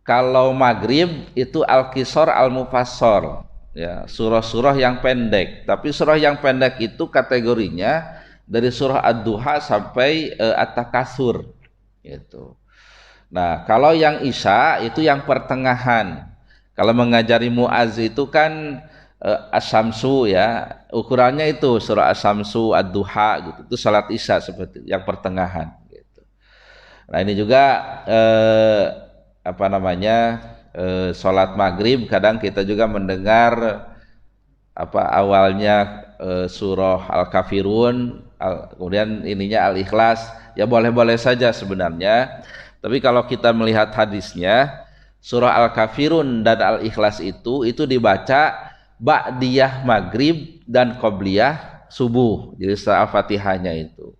Kalau maghrib itu al-qisar al-mufassal. Ya, surah-surah yang pendek. Tapi surah yang pendek itu kategorinya dari surah ad-duha sampai at-takatsur gitu. Nah, kalau yang isya itu yang pertengahan. Kalau mengajari muaz itu kan as-samsu ya, ukurannya itu surah as-samsu, ad-duha gitu. Itu salat isya seperti yang pertengahan gitu. Nah, ini juga salat maghrib kadang kita juga mendengar awalnya surah al-kafirun, kemudian ininya al-ikhlas, ya boleh-boleh saja sebenarnya. Tapi kalau kita melihat hadisnya, surah Al-Kafirun dan Al-Ikhlas itu dibaca ba'diyah maghrib dan qobliyah subuh. Jadi setelah Al-Fatihahnya itu.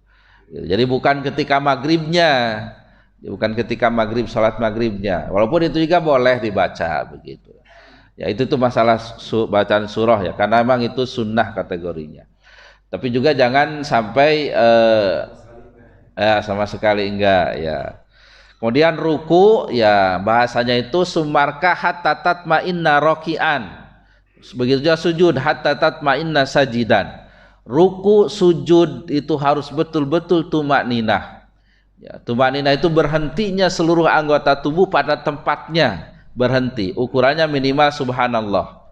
Jadi bukan ketika maghribnya, bukan ketika maghrib, salat maghribnya. Walaupun itu juga boleh dibaca begitu. Ya itu tuh masalah bacaan surah ya, karena memang itu sunnah kategorinya. Tapi juga jangan sampai sama sekali enggak ya. Kemudian ruku ya bahasanya itu sumarka hatta tatma'inna roki'an. Begitu juga sujud hatta tatma'inna sajidan. Ruku sujud itu harus betul-betul tumakninah. Ya, tumakninah itu berhentinya seluruh anggota tubuh pada tempatnya, berhenti. Ukurannya minimal subhanallah.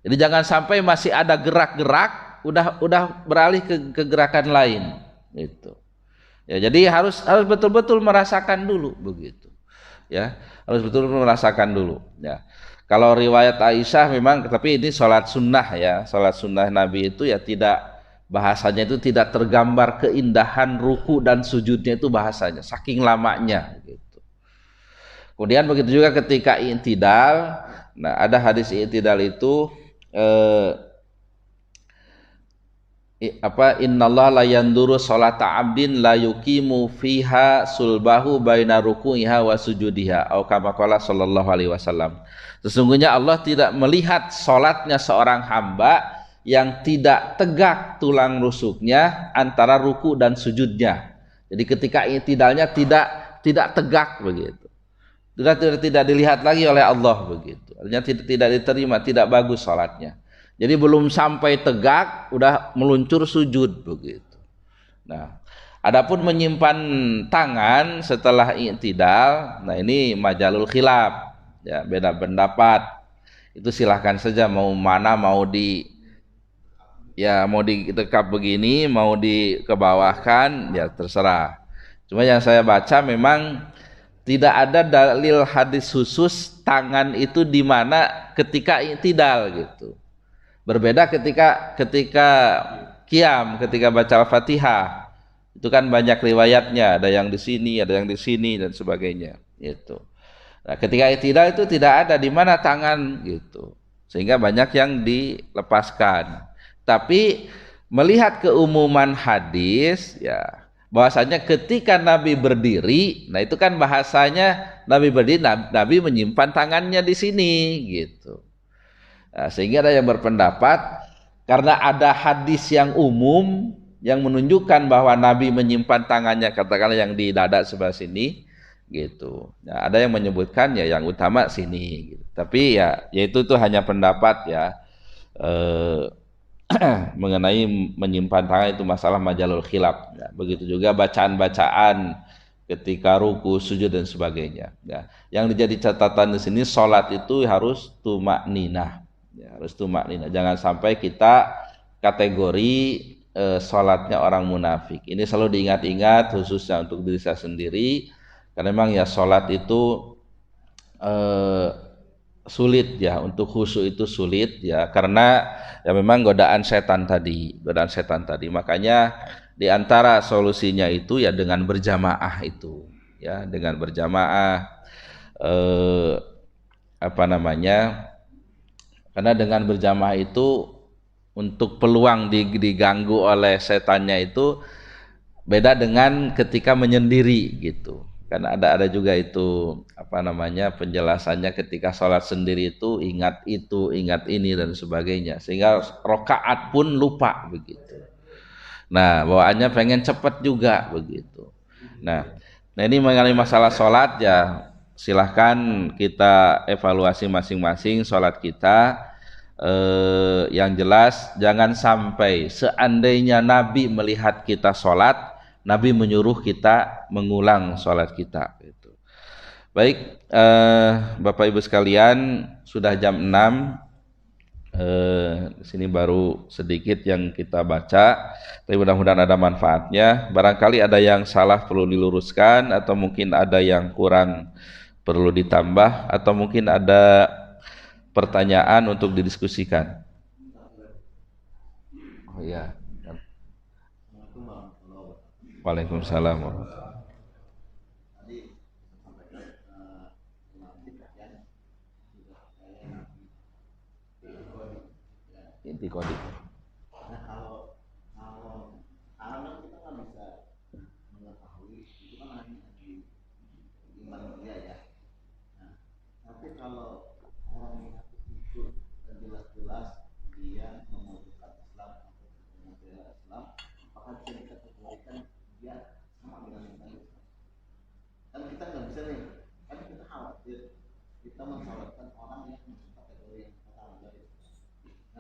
Jadi jangan sampai masih ada gerak-gerak udah beralih ke gerakan lain gitu. Ya, jadi harus betul-betul merasakan dulu begitu. Ya, harus betul-betul merasakan dulu. Ya. Kalau riwayat Aisyah memang, tapi ini sholat sunnah ya, sholat sunnah Nabi itu ya tidak, bahasanya itu tidak tergambar keindahan ruku dan sujudnya itu bahasanya, saking lamanya gitu. Kemudian begitu juga ketika i'tidal, nah ada hadis i'tidal itu innallaha la yanduru sholata abdin la yuqimu fiha sulbahu baina ruku'iha wa sujudiha atau kama qala sallallahu alaihi wasallam. Sesungguhnya Allah tidak melihat salatnya seorang hamba yang tidak tegak tulang rusuknya antara ruku dan sujudnya. Jadi ketika i'tidalnya tidak tegak begitu. Tidak dilihat lagi oleh Allah begitu. Artinya tidak diterima, tidak bagus salatnya. Jadi belum sampai tegak udah meluncur sujud begitu. Nah, adapun menyimpan tangan setelah i'tidal, nah ini majalul khilaf. Ya, beda pendapat. Itu silahkan saja mau mana, mau ditekap begini, mau dikebawahkan, ya terserah. Cuma yang saya baca memang tidak ada dalil hadis khusus tangan itu di mana ketika i'tidal gitu. Berbeda ketika qiyam, ketika baca Al-Fatihah. Itu kan banyak riwayatnya, ada yang di sini, ada yang di sini dan sebagainya, gitu. Nah, ketika i'tidal itu tidak ada di mana tangan gitu. Sehingga banyak yang dilepaskan. Tapi melihat keumuman hadis ya, bahwasanya ketika Nabi berdiri, nah itu kan bahasanya Nabi berdiri, Nabi menyimpan tangannya di sini gitu. Nah, sehingga ada yang berpendapat karena ada hadis yang umum yang menunjukkan bahwa Nabi menyimpan tangannya, katakanlah yang di dada sebelah sini gitu. Nah, ada yang menyebutkan ya yang utama sini gitu. Tapi ya itu tuh hanya pendapat ya mengenai menyimpan tangan itu masalah majalul khilaf ya. Begitu juga bacaan-bacaan ketika ruku, sujud dan sebagainya ya. Yang menjadi catatan di sini salat itu harus tumakninah. Ya, harus tumakninah. Jangan sampai kita kategori salatnya orang munafik. Ini selalu diingat-ingat khususnya untuk diri saya sendiri, karena memang ya salat itu sulit ya, untuk khusyuk itu sulit ya, karena ya memang godaan setan tadi. Makanya di antara solusinya itu ya dengan berjamaah itu ya, dengan berjamaah karena dengan berjamaah itu untuk peluang diganggu oleh setannya itu beda dengan ketika menyendiri gitu. Kan ada juga itu apa namanya penjelasannya ketika sholat sendiri itu ingat ini dan sebagainya, sehingga rokaat pun lupa begitu. Nah, bawaannya pengen cepat juga begitu. Nah, ini mengenai masalah sholat ya silahkan kita evaluasi masing-masing sholat kita. Yang jelas jangan sampai seandainya Nabi melihat kita sholat, Nabi menyuruh kita mengulang sholat kita. Gitu. Baik, Bapak Ibu sekalian, sudah jam 6. Di sini baru sedikit yang kita baca, tapi mudah-mudahan ada manfaatnya. Barangkali ada yang salah perlu diluruskan, atau mungkin ada yang kurang perlu ditambah, atau mungkin ada pertanyaan untuk didiskusikan. Oh iya. Waalaikumsalam. Inti kode.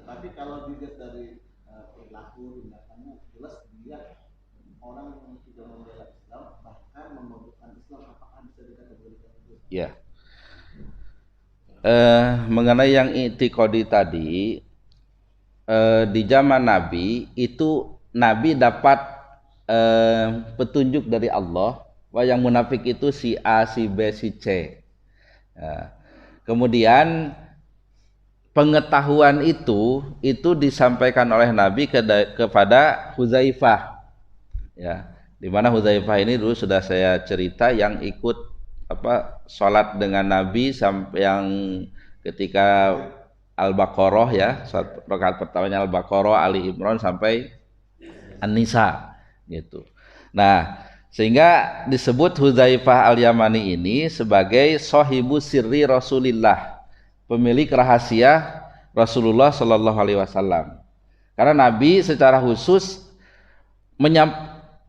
Tapi kalau dilihat dari perilaku tindakannya jelas dia orang yang sudah membela Islam bahkan membutuhkan Islam, apakah bisa dikategorikan itu? Ya. Mengenai yang i'tiqadi tadi, di zaman Nabi itu Nabi dapat petunjuk dari Allah bahwa yang munafik itu si A, si B, si C. Ya. Kemudian pengetahuan itu disampaikan oleh Nabi kepada Huzaifah, ya, di mana Huzaifah ini dulu sudah saya cerita yang ikut sholat dengan Nabi sampai yang ketika Al-Baqarah, ya, rakaat pertamanya Al-Baqarah, Ali Imran sampai An-Nisa gitu. Nah, sehingga disebut Huzaifah Al-Yamani ini sebagai sahibu sirri Rasulillah, pemilik rahasia Rasulullah Shallallahu Alaihi Wasallam. Karena Nabi secara khusus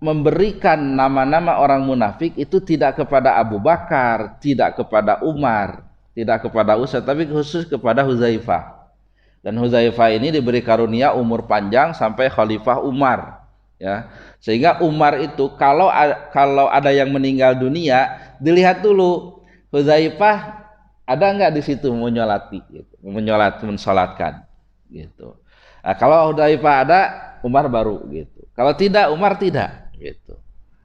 memberikan nama-nama orang munafik itu tidak kepada Abu Bakar, tidak kepada Umar, tidak kepada Utsman, tapi khusus kepada Huzaifah. Dan Huzaifah ini diberi karunia umur panjang sampai Khalifah Umar, ya. Sehingga Umar itu kalau ada yang meninggal dunia, dilihat dulu Huzaifah ada nggak di situ menyolati, gitu, mensolatkan, gitu. Nah, kalau Huzaifah ada, Umar baru, gitu. Kalau tidak, Umar tidak, gitu.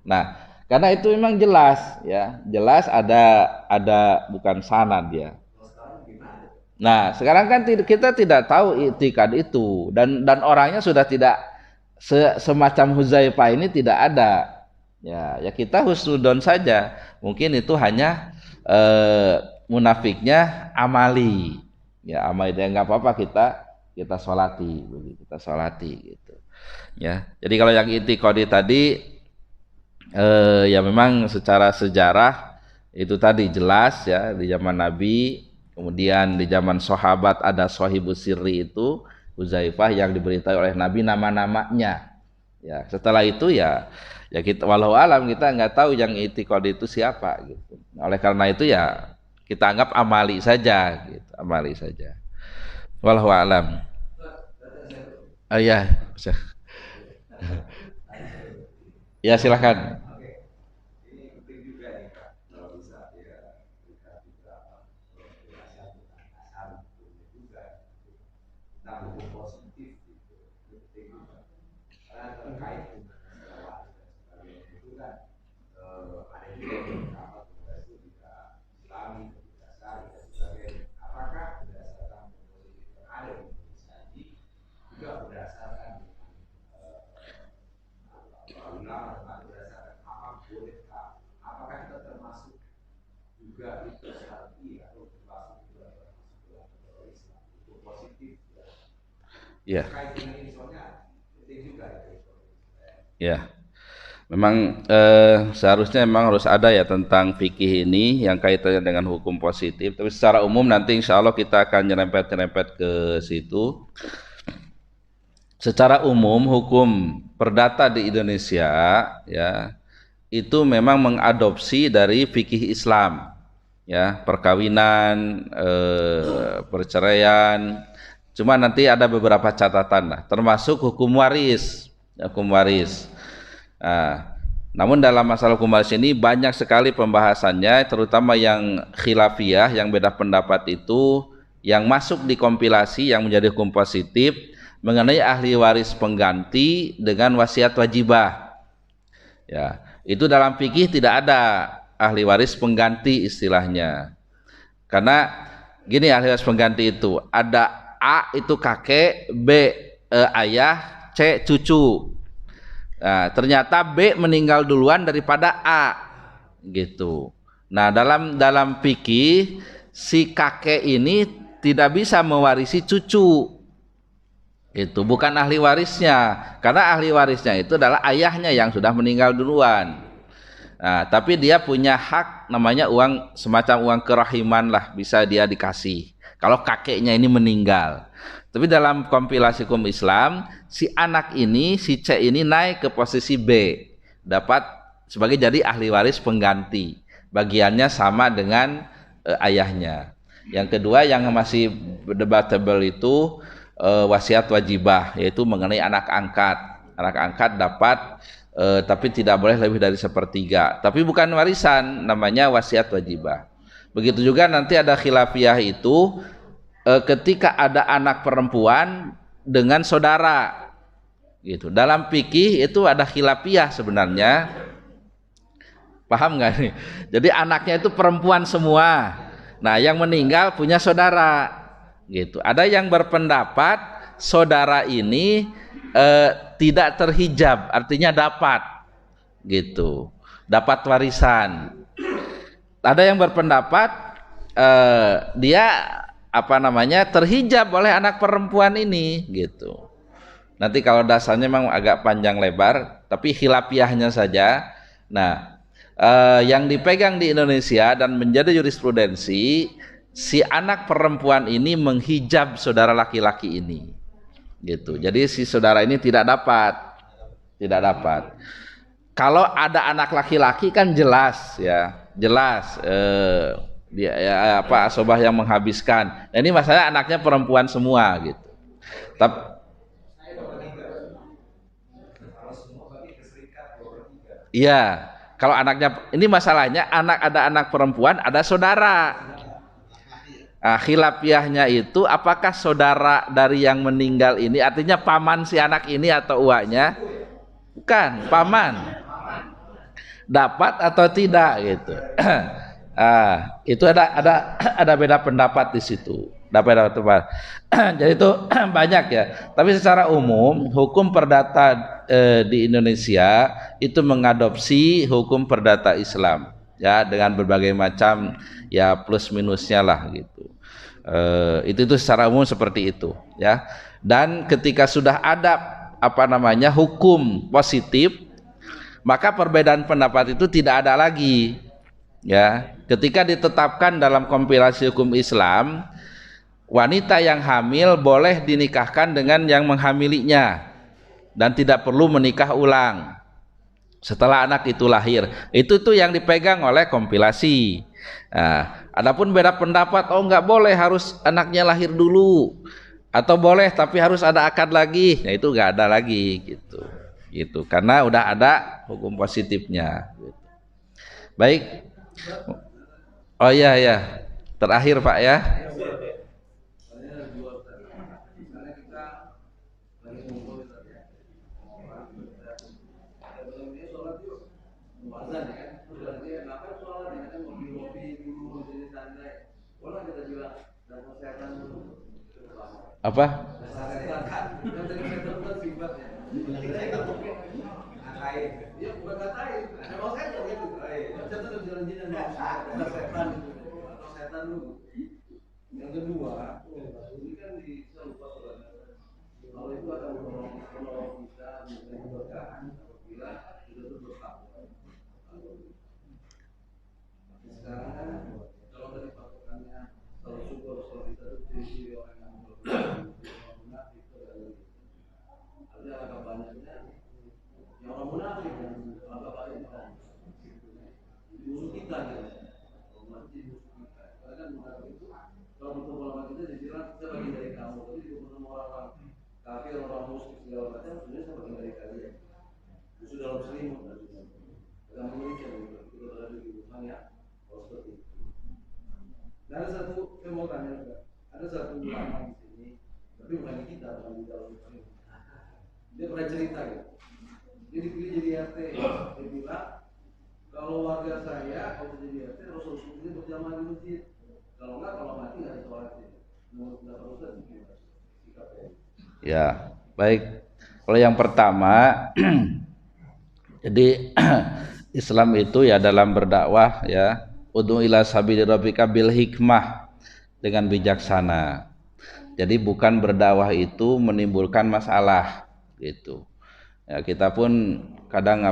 Nah, karena itu memang jelas, ya, jelas ada bukan sanad, ya. Nah, sekarang kan kita tidak tahu itikad itu, dan orangnya sudah tidak semacam Huzaifah ini tidak ada. Ya kita husnudon saja. Mungkin itu hanya munafiknya amali. Ya, amali dia nggak apa-apa, kita solati, kita solati gitu. Ya. Jadi kalau yang itikadi tadi ya memang secara sejarah itu tadi jelas, ya, di zaman Nabi. Kemudian di zaman sahabat ada sahibus sirri itu Huzaifah yang diberitahu oleh Nabi nama-namanya. Ya, setelah itu ya kita walau alam kita nggak tahu yang i'tiqad itu siapa gitu. Oleh karena itu ya kita anggap amali saja gitu, amali saja. Walau alam. Ya, ya silakan. Ya. Ya. Memang seharusnya memang harus ada ya tentang fikih ini yang kaitannya dengan hukum positif. Tapi secara umum nanti insya Allah kita akan nyerempet-nyerempet ke situ. Secara umum hukum perdata di Indonesia ya itu memang mengadopsi dari fikih Islam ya, perkawinan, perceraian. Cuma nanti ada beberapa catatan lah, termasuk hukum waris, ya, hukum waris. Nah, namun dalam masalah hukum waris ini banyak sekali pembahasannya, terutama yang khilafiyah, yang beda pendapat itu, yang masuk di kompilasi yang menjadi hukum positif mengenai ahli waris pengganti dengan wasiat wajibah. Ya, itu dalam fikih tidak ada ahli waris pengganti istilahnya. Karena gini, ahli waris pengganti itu ada A itu kakek, B ayah, C cucu. Nah, ternyata B meninggal duluan daripada A, gitu. Nah, dalam fikih si kakek ini tidak bisa mewarisi cucu. Itu bukan ahli warisnya, karena ahli warisnya itu adalah ayahnya yang sudah meninggal duluan. Nah, tapi dia punya hak namanya uang, semacam uang kerahiman lah, bisa dia dikasih kalau kakeknya ini meninggal. Tapi dalam kompilasi hukum Islam, si anak ini, si C ini naik ke posisi B, dapat sebagai jadi ahli waris pengganti. Bagiannya sama dengan ayahnya. Yang kedua yang masih debatable itu wasiat wajibah, yaitu mengenai anak angkat. Anak angkat dapat tapi tidak boleh lebih dari sepertiga. Tapi bukan warisan, namanya wasiat wajibah. Begitu juga nanti ada khilafiyah itu ketika ada anak perempuan dengan saudara, gitu. Dalam fikih itu ada khilafiyah sebenarnya. Paham nggak nih? Jadi anaknya itu perempuan semua. Nah, yang meninggal punya saudara, gitu. Ada yang berpendapat saudara ini tidak terhijab, artinya dapat, gitu, dapat warisan. Ada yang berpendapat dia apa namanya terhijab oleh anak perempuan ini, gitu. Nanti kalau dasarnya memang agak panjang lebar, tapi khilafiyahnya saja. Nah, yang dipegang di Indonesia dan menjadi jurisprudensi, si anak perempuan ini menghijab saudara laki-laki ini, gitu. Jadi si saudara ini tidak dapat. Kalau ada anak laki-laki kan jelas ya, jelas dia ya, apa asobah yang menghabiskan. Nah, ini masalah anaknya perempuan semua, gitu. Tapi iya, kalau anaknya ini masalahnya ada anak perempuan, ada saudara. Nah, khilafiyahnya itu apakah saudara dari yang meninggal ini artinya paman si anak ini atau uaknya? Bukan, paman. Dapat atau tidak, gitu. Itu ada beda pendapat di situ. Ada beda pendapat. Jadi itu banyak ya. Tapi secara umum hukum perdata di Indonesia itu mengadopsi hukum perdata Islam ya, dengan berbagai macam ya plus minusnya lah, gitu. Itu secara umum seperti itu ya. Dan ketika sudah ada apa namanya hukum positif, maka perbedaan pendapat itu tidak ada lagi ya. Ketika ditetapkan dalam kompilasi hukum Islam, wanita yang hamil boleh dinikahkan dengan yang menghamilinya dan tidak perlu menikah ulang setelah anak itu lahir. Itu tuh yang dipegang oleh kompilasi. Nah, adapun beda pendapat, oh nggak boleh, harus anaknya lahir dulu, atau boleh tapi harus ada akad lagi. Nah, itu nggak ada lagi, gitu. Gitu. Karena udah ada hukum positifnya. Gitu. Baik. Oh iya ya. Terakhir Pak ya. Apa? Yang kedua, ini kan kalau itu akan kalau bisa apabila itu tuh bertakwa. Sekarang kalau dari patokannya kalau syukur kalau kita tuh ciri orang yang munafik itu ada agak banyaknya yang orang munafik yang agak banyak musuh kita gitu. Berarti musuh kita. Karena kan munafik itu kalau bertemu sama kita dibilang kita bagian dari kamu, tapi juga bertemu orang kafir, orang musyrik segala macam, sebenarnya saya bagian dari kalian. Musuh dalam selimut dan kita memiliki kita berada di hubungan ya, kalau seperti itu. Nah, ada satu, saya mau tanya juga, ada satu ulama di sini, tapi bukan di kita, bukan di dalam selimut. Dia pernah cerita gitu. Dia dipilih jadi RT, dia bilang kalau warga saya kalau jadi RT harus ini berjamaah di masjid. Kalau enggak, kalau mati nggak ada sholat. Menurut pendapat Ustaz gimana? Ya, baik. Kalau yang pertama, jadi Islam itu ya dalam berdakwah ya, ud'u ila sabili rabbika bil hikmah, dengan bijaksana. Jadi bukan berdakwah itu menimbulkan masalah gitu. Ya, kita pun kadang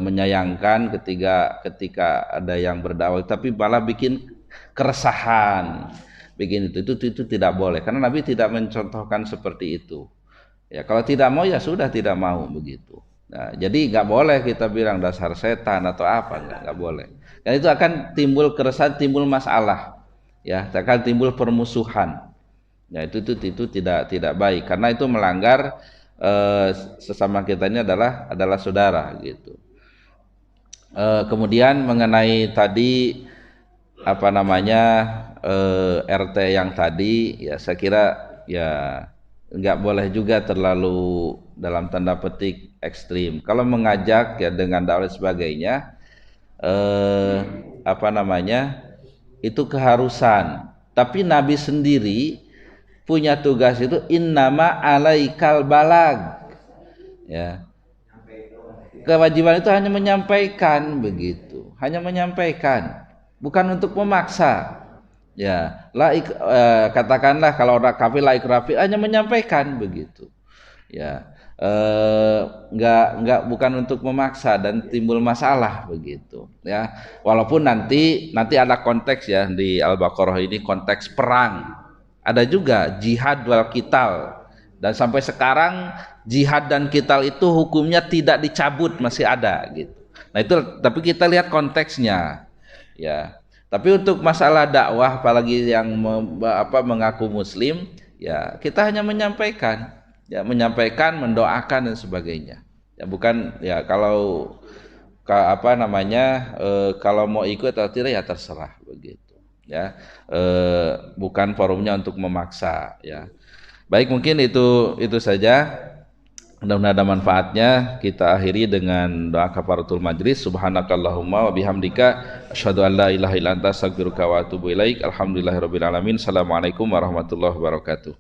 menyayangkan ketika ada yang berdakwah tapi malah bikin keresahan, bikin itu tidak boleh karena Nabi tidak mencontohkan seperti itu. Ya kalau tidak mau ya sudah tidak mau begitu. Nah, jadi nggak boleh kita bilang dasar setan atau apa, nggak boleh. Dan itu akan timbul keresahan, timbul masalah, ya akan timbul permusuhan. Ya itu tidak baik karena itu melanggar sesama kita ini adalah saudara gitu. Kemudian mengenai tadi RT yang tadi ya saya kira ya nggak boleh juga terlalu dalam tanda petik ekstrim. Kalau mengajak ya dengan dakwah sebagainya itu keharusan. Tapi Nabi sendiri punya tugas itu innama alaikal balag. Ya. Kewajiban itu hanya menyampaikan begitu, hanya menyampaikan, bukan untuk memaksa. Ya, katakanlah kalau orang kafir la ikrafi hanya menyampaikan begitu. Ya, bukan untuk memaksa dan timbul masalah begitu. Ya, walaupun nanti ada konteks ya di Al-Baqarah ini konteks perang. Ada juga jihad wal qital. Dan sampai sekarang jihad dan qital itu hukumnya tidak dicabut, masih ada gitu. Nah itu tapi kita lihat konteksnya. Ya. Tapi untuk masalah dakwah apalagi yang mengaku muslim, ya kita hanya menyampaikan, ya menyampaikan, mendoakan dan sebagainya. Ya bukan ya kalau kalau mau ikut atau tidak ya terserah begitu. Ya. Bukan forumnya untuk memaksa, ya. Baik, mungkin itu saja. Mudah-mudahan ada manfaatnya. Kita akhiri dengan doa kafaratul majlis. Subhanakallahumma wa bihamdika asyhadu an la ilaha illa anta astaghfiruka wa atubu ilaik. Alhamdulillahirabbil alamin. Assalamualaikum warahmatullahi wabarakatuh.